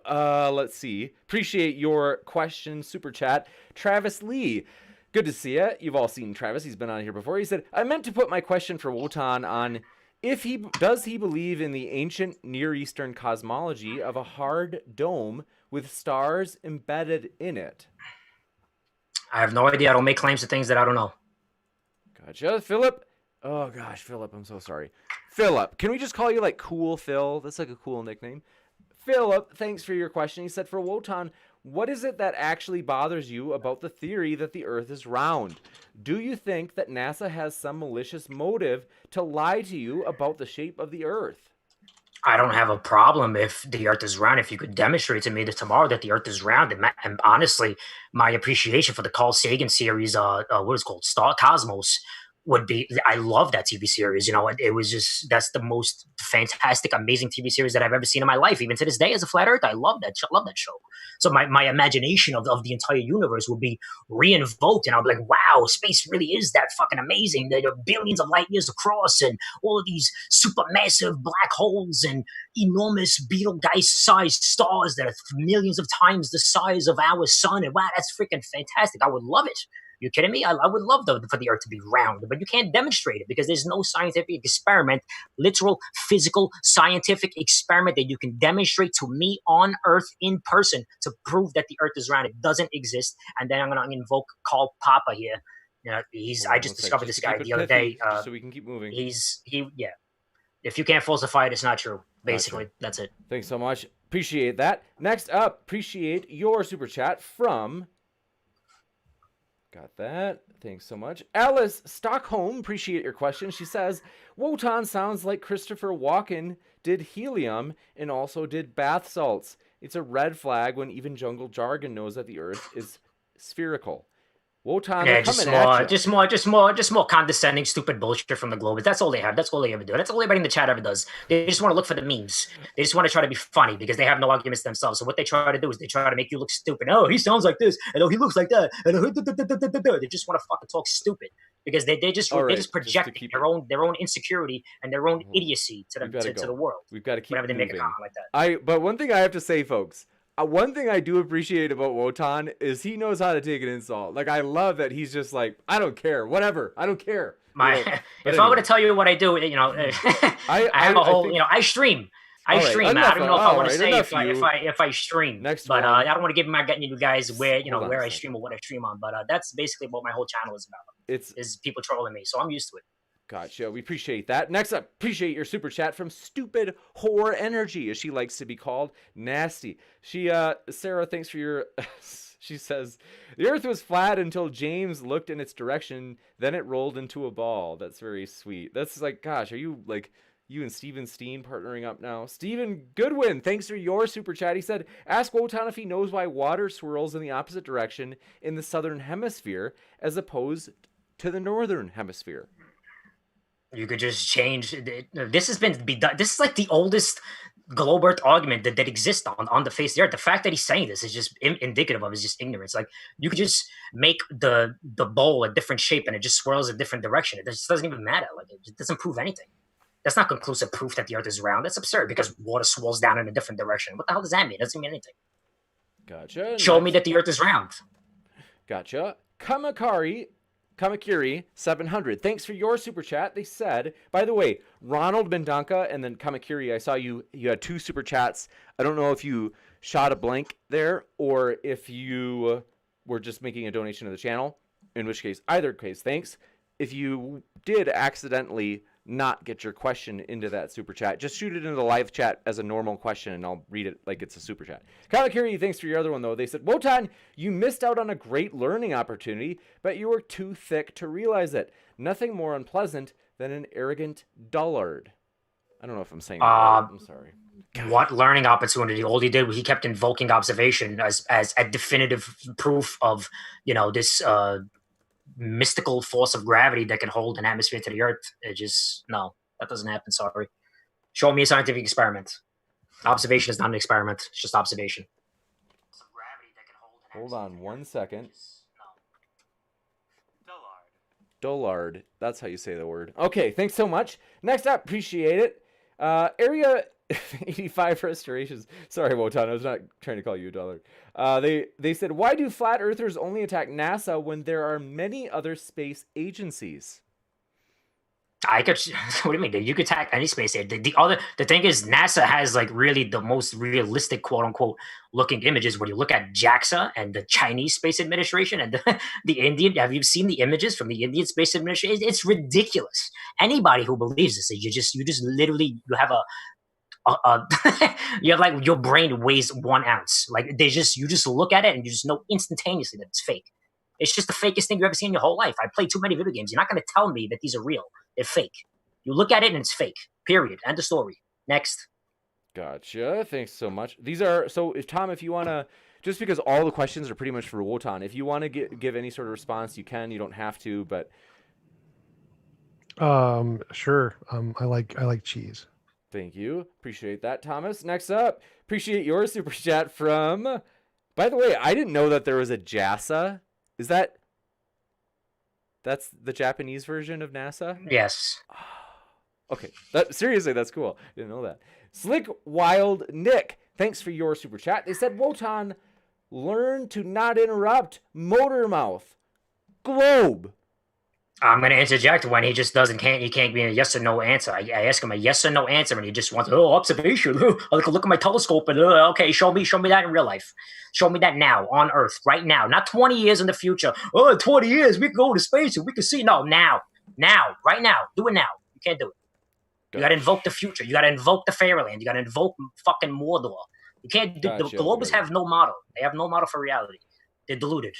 let's see. Appreciate your question, super chat. Travis Lee. Good to see you. You've all seen Travis. He's been on here before. He said, I meant to put my question for Wotan on does he believe in the ancient Near Eastern cosmology of a hard dome with stars embedded in it? I have no idea. I don't make claims to things that I don't know. Gotcha. Philip. Oh, gosh, Philip, I'm so sorry. Philip, can we just call you Cool Phil? That's a cool nickname. Philip, thanks for your question. He said, for Wotan, what is it that actually bothers you about the theory that the Earth is round? Do you think that NASA has some malicious motive to lie to you about the shape of the Earth? I don't have a problem if the Earth is round. If you could demonstrate to me tomorrow that the Earth is round, and honestly, my appreciation for the Carl Sagan series, what is it called, Star Cosmos, would be. I love that TV series. It was just that's the most fantastic, amazing TV series that I've ever seen in my life. Even to this day, as a flat earther, I love that. Love that show. So my imagination of the entire universe would be re-invoked, and I'll be like, wow, space really is that fucking amazing. There are billions of light years across, and all of these supermassive black holes and enormous Betelgeuse-sized stars that are millions of times the size of our sun. And wow, that's freaking fantastic. I would love it. You kidding me? I would love for the Earth to be round, but you can't demonstrate it because there's no scientific experiment, literal physical scientific experiment that you can demonstrate to me on Earth in person to prove that the Earth is round. It doesn't exist. And then I'm going to invoke Karl Popper here. I just discovered this guy the other day. So we can keep moving. Yeah. If you can't falsify it, it's not true. Basically, That's it. Thanks so much. Appreciate that. Next up, appreciate your super chat from. Got that. Thanks so much. Alice Stockholm, appreciate your question. She says, Wotan sounds like Christopher Walken did helium and also did bath salts. It's a red flag when even jungle jargon knows that the Earth is spherical. Wotan, just more condescending, stupid bullshit from the Globers. That's all they have. That's all they ever do. That's all everybody in the chat ever does. They just want to look for the memes. They just want to try to be funny because they have no arguments themselves. So what they try to do is they try to make you look stupid. Oh, he sounds like this, and oh, he looks like that, and they just want to fucking talk stupid because they just project their own insecurity and their own idiocy to the world. We've got to keep whenever they moving. make a comment like that. But one thing I have to say, folks. One thing I do appreciate about Wotan is he knows how to take an insult. Like, I love that he's just like, I don't care, whatever, I don't care. If I were to tell you what I do, I have a whole, I stream. I stream. I don't know if I want to say if I stream. But I don't want to give you guys where where I stream or what I stream on. But that's basically what my whole channel is about. Is people trolling me, so I'm used to it. Gotcha. We appreciate that. Next up, appreciate your super chat from Stupid Whore Energy, as she likes to be called. Nasty. Sarah, thanks for your... She says, the Earth was flat until James looked in its direction, then it rolled into a ball. That's very sweet. That's like, gosh, are you like... You and Steven Steen partnering up now. Steven Goodwin, thanks for your super chat. He said, ask Wotan if he knows why water swirls in the opposite direction in the southern hemisphere as opposed to the northern hemisphere. You could just change. This has been done. This is like the oldest globe Earth argument that exists on the face of the Earth. The fact that he's saying this is just indicative of his just ignorance. Like, you could just make the bowl a different shape and it just swirls a different direction. It just doesn't even matter. Like, it doesn't prove anything. That's not conclusive proof that the Earth is round. That's absurd because water swirls down in a different direction. What the hell does that mean? It doesn't mean anything. Gotcha. Show me that the Earth is round. Gotcha. Kamakiri 700. Thanks for your super chat. They said, by the way, Ronald Mendanka and then Kamakiri, I saw you had two super chats. I don't know if you shot a blank there or if you were just making a donation to the channel, in which case, either case, thanks. If you did accidentally not get your question into that super chat, just shoot it into the live chat as a normal question and I'll read it like it's a super chat. Kamakiri, thanks for your other one though. They said, Wotan, you missed out on a great learning opportunity, but you were too thick to realize it. Nothing more unpleasant than an arrogant dullard. I don't know if I'm saying that right. I'm sorry. What learning opportunity? All he did was he kept invoking observation as a definitive proof of, this mystical force of gravity that can hold an atmosphere to the Earth. No, that doesn't happen. Sorry. Show me a scientific experiment. Observation is not an experiment. It's just observation. Hold on 1 second. Dullard. That's how you say the word. Okay, thanks so much. Next up, appreciate it. Area 85 restorations. Sorry, Wotan, I was not trying to call you a dullard. They said, why do flat earthers only attack NASA when there are many other space agencies? What do you mean? You could attack any space agency. The thing is, NASA has like really the most realistic, quote unquote, looking images. When you look at JAXA and the Chinese Space Administration and the Indian, have you seen the images from the Indian Space Administration? It's ridiculous. Anybody who believes this, you just literally you have you have like your brain weighs 1 ounce. Like you just look at it and you just know instantaneously that it's fake. It's just the fakest thing you've ever seen in your whole life. I played too many video games. You're not going to tell me that these are real. They're fake. You look at it and it's fake. Period. End of story. Next. Gotcha. Thanks so much. These are Tom, if you want to, just because all the questions are pretty much for Wotan, if you want to give any sort of response, you can. You don't have to, but sure. I like cheese. Thank you. Appreciate that, Thomas. Next up, appreciate your super chat from. By the way, I didn't know that there was a JAXA. That's the Japanese version of NASA? Yes. Okay. Seriously, that's cool. Didn't know that. Slick Wild Nick, thanks for your super chat. They said, Wotan, learn to not interrupt, motor mouth. globe. I'm going to interject when he just can't give me a yes or no answer. I ask him a yes or no answer, and he just wants, observation. I look at my telescope, and okay, show me that in real life. Show me that now on Earth, right now, not 20 years in the future. Oh, in 20 years we can go to space and we can see. No, now, right now, do it now. You can't do it. You got to invoke the future. You got to invoke the fairyland. You got to invoke fucking Mordor. You can't. The globers have no model. They have no model for reality. They're deluded.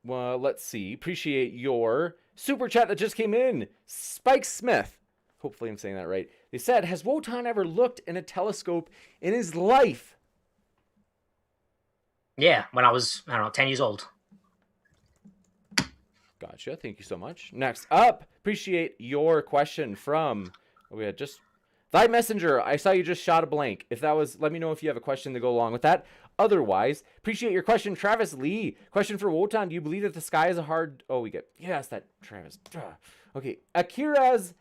Well, let's see. Appreciate your super chat that just came in. Spike Smith. Hopefully I'm saying that right. They said, has Wotan ever looked in a telescope in his life? Yeah, when I was, 10 years old. Gotcha. Thank you so much. Next up, appreciate your question from, we had just, Thy Messenger. I saw you just shot a blank. If that was, let me know if you have a question to go along with that. Otherwise, appreciate your question, Travis Lee. Question for Wotan. Do you believe that the sky is a hard... Oh, we get... Yes, that Travis. Okay. Akira's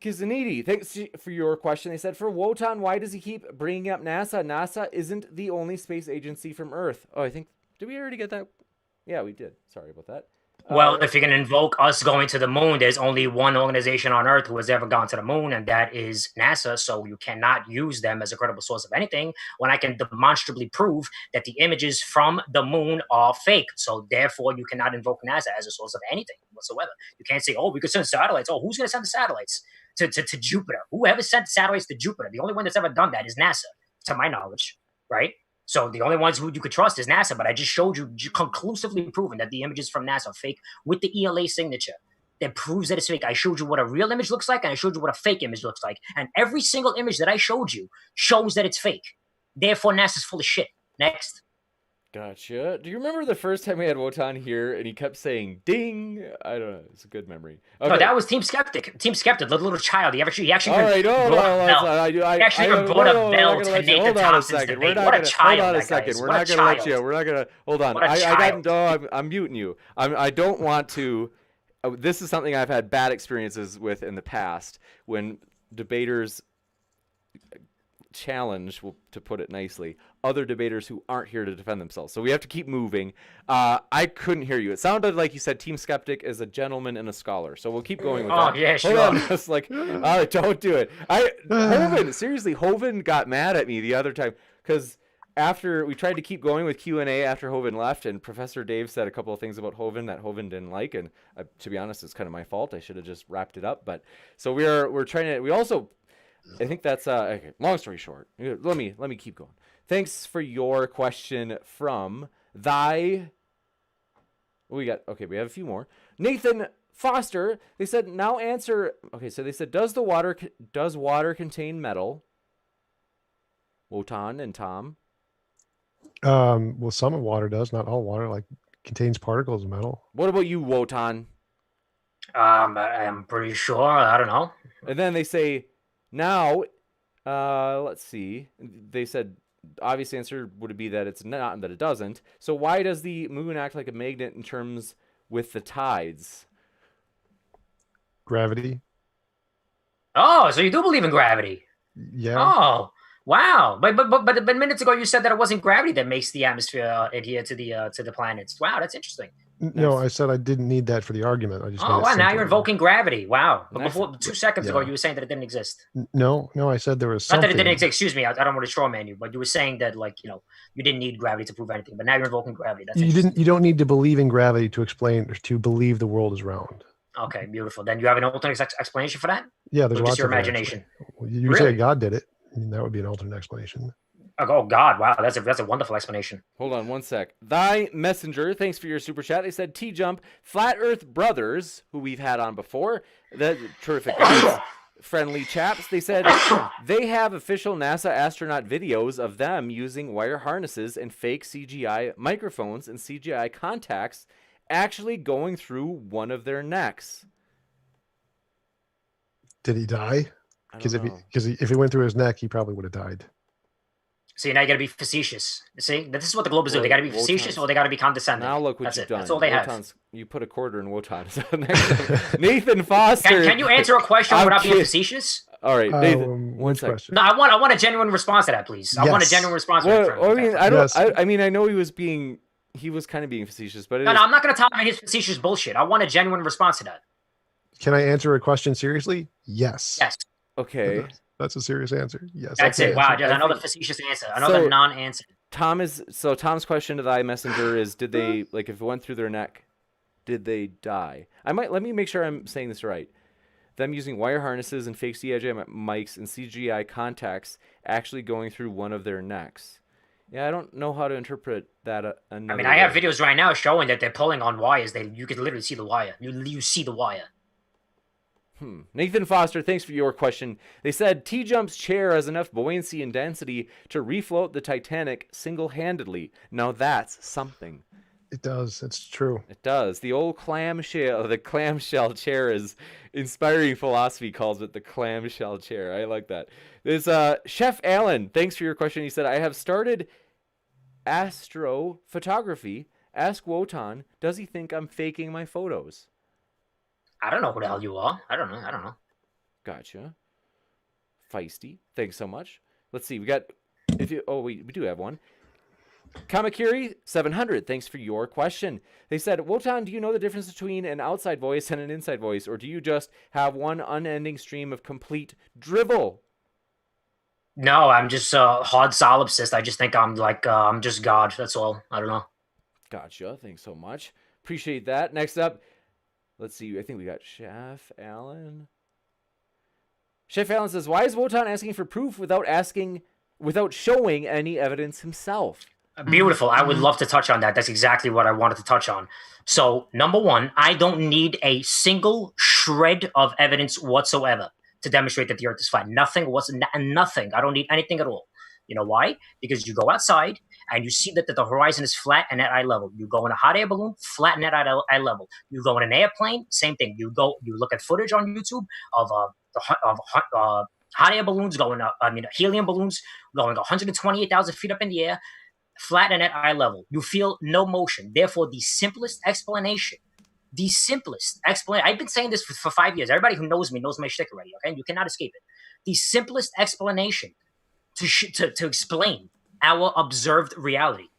Kizanidi. Thanks for your question. They said, for Wotan, why does he keep bringing up NASA? NASA isn't the only space agency from Earth. Oh, I think... Did we already get that? Yeah, we did. Sorry about that. Well, if you can invoke us going to the moon, there's only one organization on Earth who has ever gone to the moon, and that is NASA. So you cannot use them as a credible source of anything when I can demonstrably prove that the images from the moon are fake. So therefore, you cannot invoke NASA as a source of anything whatsoever. You can't say, oh, we could send satellites. Oh, who's going to send the satellites to Jupiter? Whoever sent satellites to Jupiter? The only one that's ever done that is NASA, to my knowledge, right? So the only ones who you could trust is NASA, but I just showed you conclusively proven that the images from NASA are fake with the ELA signature that proves that it's fake. I showed you what a real image looks like, and I showed you what a fake image looks like. And every single image that I showed you shows that it's fake. Therefore, NASA's full of shit. Next. Gotcha. Do you remember the first time we had Wotan here and he kept saying ding? I don't know. It's a good memory. Okay. No, that was Team Skeptic. Team Skeptic, the little child. He actually all right, brought a bell to Nathan Thompson's debate. What a child. Hold on a second. We're not going to let you. We're not going to. Hold on. I'm muting you. I don't want to. This is something I've had bad experiences with in the past when debaters challenge, to put it nicely, other debaters who aren't here to defend themselves. So we have to keep moving. I couldn't hear you. It sounded like you said Team Skeptic is a gentleman and a scholar. So we'll keep going with that. Yeah, sure. Hold on. It's like, don't do it. Hovind got mad at me the other time because after we tried to keep going with Q&A after Hovind left, and Professor Dave said a couple of things about Hovind that Hovind didn't like, and to be honest, it's kind of my fault. I should have just wrapped it up. But so we're trying to. We also. I think that's okay. Long story short, let me keep going. Thanks for your question from Thy. We have a few more. Nathan Foster. They said now answer. Okay, so they said does water contain metal? Wotan and Tom. Well, some of water does, not all water. Like contains particles of metal. What about you, Wotan? I'm pretty sure. I don't know. And then they say. Now, let's see. They said obvious answer would be that it's not and that it doesn't. So why does the moon act like a magnet in terms with the tides? Gravity. Oh, so you do believe in gravity? Yeah. Oh, wow. But minutes ago you said that it wasn't gravity that makes the atmosphere adhere to the planets. Wow, that's interesting. No, I said I didn't need that for the argument. I just wow! Now you're invoking gravity. Wow! But Nice. before 2 seconds ago, you were saying that it didn't exist. No, I said there was Not something. that it didn't exist. Excuse me. I don't want to straw man you, but you were saying that you didn't need gravity to prove anything. But now you're invoking gravity. That's You don't need to believe in gravity to explain or to believe the world is round. Okay, beautiful. Then you have an alternate explanation for that? Yeah, there's Or lots just your of imagination. You Really? say God did it. That would be an alternate explanation. Oh God! Wow, that's a wonderful explanation. Hold on one sec. Thy Messenger, thanks for your super chat. They said TJump, Flat Earth Brothers, who we've had on before, the terrific guys, friendly chaps. They said they have official NASA astronaut videos of them using wire harnesses and fake CGI microphones and CGI contacts actually going through one of their necks. Did he die? Because Because if he went through his neck, he probably would have died. See, now you got to be facetious. See, this is what the Globers do. They got to be facetious or they got to be condescending. Now look what you've done. That's all they have. You put a quarter in Wotan's. Nathan Foster. Can you answer a question without being facetious? All right, Nathan. One question. No, I want a genuine response to that, please. I want a genuine response. Well, I mean, I know he was being He was kind of being facetious, but No, I'm not going to tolerate his facetious bullshit. I want a genuine response to that. Can I answer a question seriously? Yes. Yes. okay. That's a serious answer. Yes. That's I can it. Wow, answer. just another facetious answer. Another non-answer. Tom's question to the iMessenger is, did they, like, if it went through their neck, did they die? Let me make sure I'm saying this right. Them using wire harnesses and fake CGI mics and CGI contacts actually going through one of their necks. Yeah, I don't know how to interpret that. I mean, I have videos right now showing that they're pulling on wires. You can literally see the wire. You see the wire. Nathan Foster, thanks for your question. They said TJump's chair has enough buoyancy and density to refloat the Titanic single-handedly. Now that's something. It does. It's true. It does. The clamshell chair is inspiring philosophy calls it the clamshell chair. I like that. There's Chef Alan. Thanks for your question. He said, I have started astrophotography. Ask Wotan, does he think I'm faking my photos? I don't know who the hell you are. I don't know. Gotcha. Feisty. Thanks so much. Let's see. We do have one. Kamakiri 700, thanks for your question. They said, Wotan, do you know the difference between an outside voice and an inside voice, or do you just have one unending stream of complete drivel? No, I'm just a hard solipsist. I just think I'm like, I'm just God. That's all. I don't know. Gotcha. Thanks so much. Appreciate that. Next up, let's see. I think we got Chef Allen. Chef Allen says, why is Wotan asking for proof without showing any evidence himself? Beautiful. I would love to touch on that. That's exactly what I wanted to touch on. So, number one, I don't need a single shred of evidence whatsoever to demonstrate that the Earth is flat. Nothing. I don't need anything at all. You know why? Because you go outside and you see that the horizon is flat and at eye level. You go in a hot air balloon, flat and at eye level. You go in an airplane, same thing. You look at footage on YouTube of hot air balloons going up. I mean, helium balloons going 128,000 feet up in the air. Flat and at eye level. You feel no motion. Therefore, the simplest explanation, I've been saying this for 5 years. Everybody who knows me knows my shtick already, okay? You cannot escape it. The simplest explanation to explain our observed reality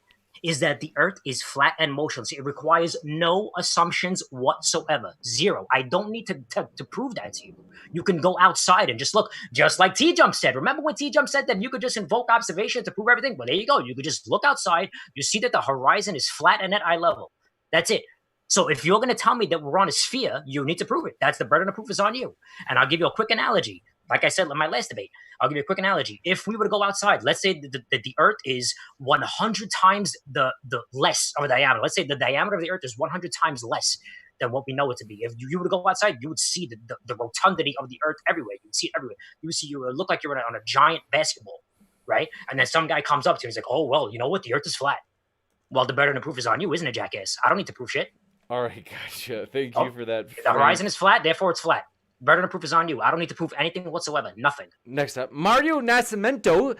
is that the Earth is flat and motionless. It requires no assumptions whatsoever. Zero. I don't need to prove that to you. You can go outside and just look, just like TJump said. Remember when TJump said that you could just invoke observation to prove everything? Well, there you go. You could just look outside. You see that the horizon is flat and at eye level. That's it. So if you're going to tell me that we're on a sphere, you need to prove it. That's the burden of proof is on you. And I'll give you a quick analogy. Like I said in my last debate, I'll give you a quick analogy. If we were to go outside, let's say that the Earth is 100 times the less of a diameter. Let's say the diameter of the Earth is 100 times less than what we know it to be. If you were to go outside, you would see the rotundity of the Earth everywhere. You would see it everywhere. You would look like you're on a giant basketball, right? And then some guy comes up to you and he's like, oh, well, you know what? The Earth is flat. Well, the burden of proof is on you, isn't it, jackass? I don't need to prove shit. All right, gotcha. Thank you for that. The horizon is flat, therefore it's flat. Burden of proof is on you. I don't need to prove anything whatsoever. Nothing. Next up, Mario Nascimento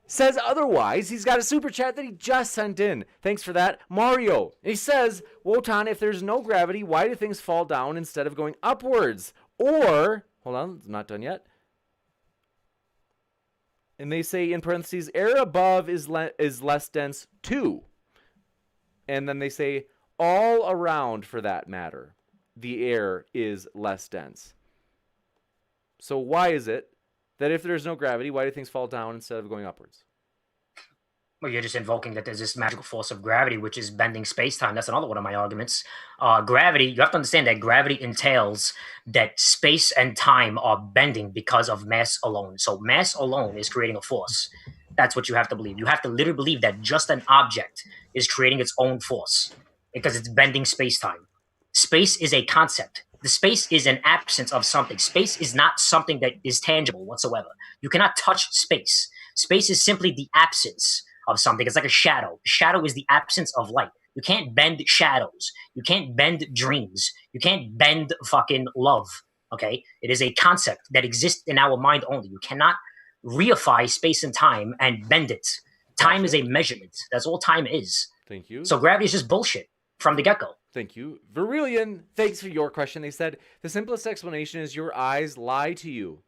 says otherwise. He's got a super chat that he just sent in. Thanks for that, Mario. And he says, Wotan, if there's no gravity, why do things fall down instead of going upwards? Or, hold on, it's not done yet. And they say in parentheses, air above is less dense too. And then they say, all around for that matter, the air is less dense. So why is it that if there's no gravity, why do things fall down instead of going upwards? Well, you're just invoking that there's this magical force of gravity, which is bending space-time. That's another one of my arguments. Gravity, you have to understand that gravity entails that space and time are bending because of mass alone. So mass alone is creating a force. That's what you have to believe. You have to literally believe that just an object is creating its own force because it's bending space-time. Space is a concept. The space is an absence of something. Space is not something that is tangible whatsoever. You cannot touch space. Space is simply the absence of something. It's like a shadow. Shadow is the absence of light. You can't bend shadows. You can't bend dreams. You can't bend fucking love. Okay? It is a concept that exists in our mind only. You cannot reify space and time and bend it. Time is a measurement. That's all time is. Thank you. So gravity is just bullshit from the get-go. Thank you. Verilian, thanks for your question. They said, the simplest explanation is your eyes lie to you.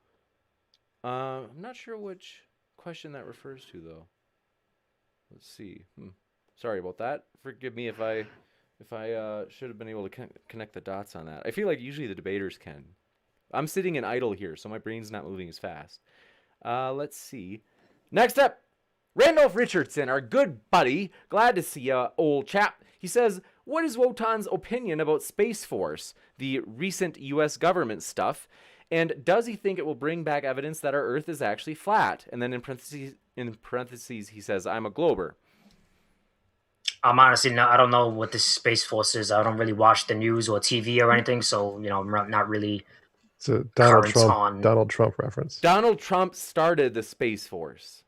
I'm not sure which question that refers to, though. Let's see. Sorry about that. Forgive me if I should have been able to connect the dots on that. I feel like usually the debaters can. I'm sitting in idle here, so my brain's not moving as fast. Let's see. Next up, Randolph Richardson, our good buddy. Glad to see ya, old chap. He says, what is Wotan's opinion about Space Force, the recent U.S. government stuff? And does he think it will bring back evidence that our Earth is actually flat? And then in parentheses, he says, I'm a glober. I'm honestly not. I don't know what this Space Force is. I don't really watch the news or TV or anything, so I'm not really. It's a Donald Currents Trump on- Donald Trump reference. Donald Trump started the Space Force.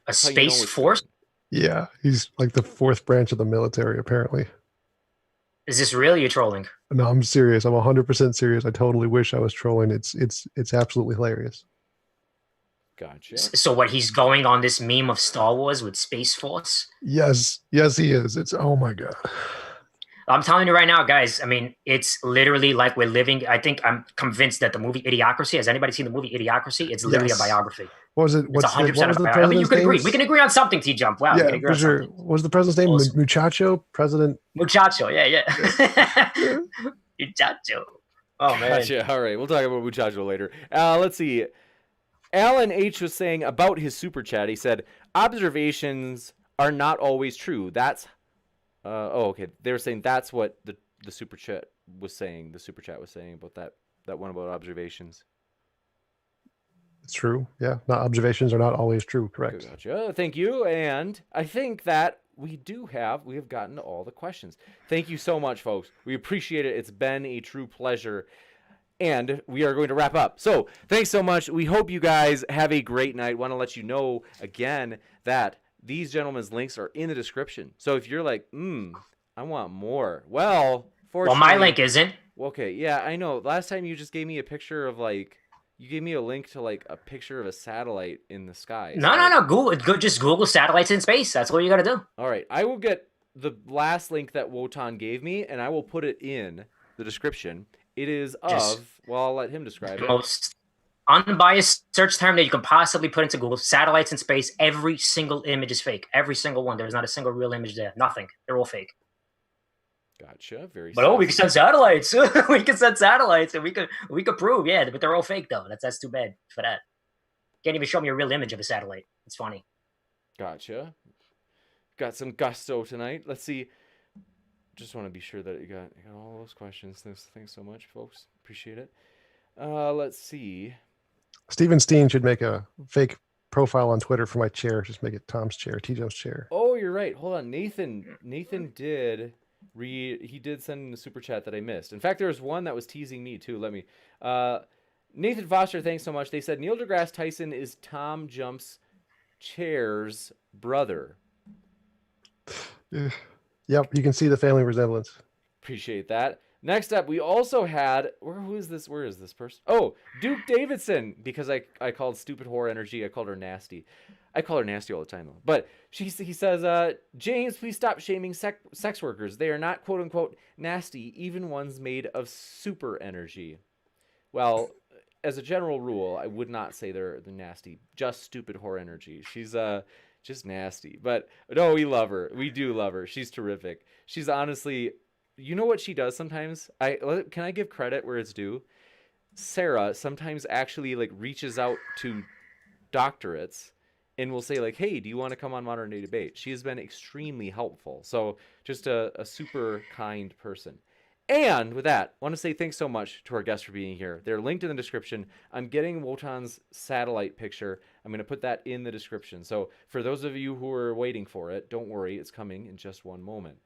A That's how you know Space it's Force? coming. Yeah, he's like the fourth branch of the military, apparently. Is this really you trolling? No, I'm serious. I'm 100% serious. I totally wish I was trolling. It's absolutely hilarious. Gotcha. So what? He's going on this meme of Star Wars with Space Force? Yes, yes, he is. It's oh my god. I'm telling you right now, guys. I mean, it's literally like we're living. I think I'm convinced that the movie Idiocracy. Has anybody seen the movie Idiocracy? It's literally Yes. a biography. What was it? It's What's 100% the, what was a the biography. I mean, you president's can agree. name? We can agree on something, TJump. Wow, we Yeah, can agree for on sure. something. What was the president's name? Awesome. Muchacho? President? Muchacho, yeah. Muchacho. Oh man. Gotcha. All right, we'll talk about Muchacho later. Let's see. Alan H was saying about his super chat. He said observations are not always true. That's okay. They were saying that's what the super chat was saying. The super chat was saying about that one about observations. It's true. Yeah. Not observations are not always true. Correct. Gotcha. Thank you. And I think that we have gotten to all the questions. Thank you so much, folks. We appreciate it. It's been a true pleasure. And we are going to wrap up. So thanks so much. We hope you guys have a great night. Want to let you know again that these gentlemen's links are in the description. So if you're like, I want more. Well, fortunately, Well, my link isn't. Okay, yeah, I know. Last time you just gave me a picture of you gave me a link to a picture of a satellite in the sky. No. Google. Just Google satellites in space. That's what you got to do. All right, I will get the last link that Wotan gave me, and I will put it in the description. It is I'll let him describe The it. most unbiased search term that you can possibly put into Google. Satellites in space. Every single image is fake. Every single one. There's not a single real image there. Nothing. They're all fake. Gotcha. Very. But we can send satellites. We can send satellites, and we could prove, yeah, but they're all fake though. That's too bad for that. Can't even show me a real image of a satellite. It's funny. Gotcha. Got some gusto tonight. Let's see. Just want to be sure that you got all those questions. Thanks so much, folks. Appreciate it. Let's see. Stephen Steen should make a fake profile on Twitter for my chair. Just make it Tom's chair, TJump's chair. Oh, you're right. Hold on. Nathan did read. He did send in a super chat that I missed. In fact, there was one that was teasing me too. Let me. Nathan Foster, thanks so much. They said Neil deGrasse Tyson is Tom Jump's chair's brother. Yep, you can see the family resemblance. Appreciate that. Next up, we also had who is this? Where is this person? Oh, Duke Davidson, because I called stupid whore energy. I called her nasty. I call her nasty all the time though. But he says, James, please stop shaming sex workers. They are not quote unquote nasty, even ones made of super energy. Well, as a general rule, I would not say they're nasty. Just stupid whore energy. She's just nasty. But no, we love her. We do love her. She's terrific. She's honestly, you know what she does sometimes? Can I give credit where it's due? Sarah sometimes actually reaches out to doctorates and will say hey, do you want to come on Modern Day Debate? She has been extremely helpful. So just a super kind person. And with that, I want to say thanks so much to our guests for being here. They're linked in the description. I'm getting Wotan's satellite picture. I'm going to put that in the description. So for those of you who are waiting for it, don't worry. It's coming in just one moment.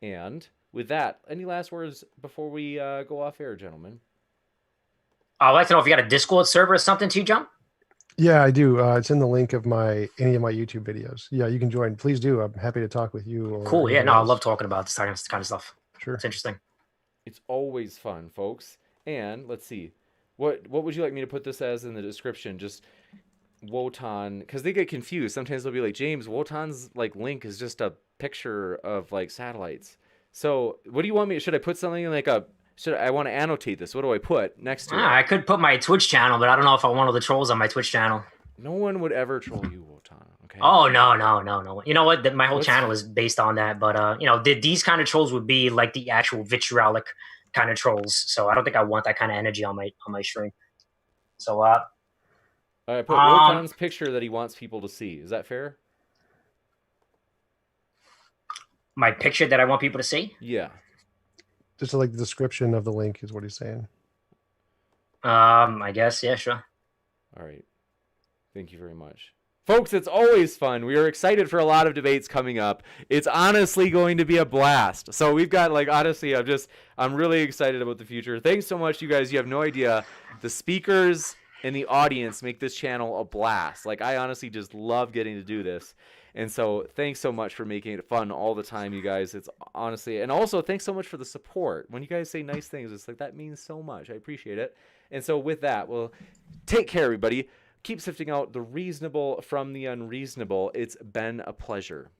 And with that, any last words before we go off air, gentlemen? I'd like to know if you got a Discord server or something, TJump? Yeah, I do. It's in the link of any of my YouTube videos. Yeah, you can join. Please do. I'm happy to talk with you. Or Cool. Yeah, anyone I else. love talking about this kind of stuff. Sure. It's interesting. It's always fun, folks. And let's see. What would you like me to put this as in the description? Just Wotan, because they get confused. Sometimes they'll be like, James, Wotan's link is just a picture of satellites. So what do you want me? Should I put something I want to annotate this? What do I put next to it? I could put my Twitch channel, but I don't know if I want all the trolls on my Twitch channel. No one would ever troll you, Wotan. Okay. Oh no. You know what? My whole What's- channel is based on that. But you know, these kind of trolls would be like the actual vitriolic kind of trolls. So I don't think I want that kind of energy on my stream. So I put Um, Wotan's picture that he wants people to see. Is that fair? my picture that I want people to see. Yeah. Just like the description of the link is what he's saying. I guess, yeah, sure. All right. Thank you very much. Folks, it's always fun. We are excited for a lot of debates coming up. It's honestly going to be a blast. So we've got, like, honestly, I'm really excited about the future. Thanks so much, you guys. You have no idea. The speakers and the audience make this channel a blast. Like, I honestly just love getting to do this. And so thanks so much for making it fun all the time, you guys. It's honestly, and also thanks so much for the support. When you guys say nice things, it's like, that means so much. I appreciate it. And so with that, well, take care, everybody. Keep sifting out the reasonable from the unreasonable. It's been a pleasure.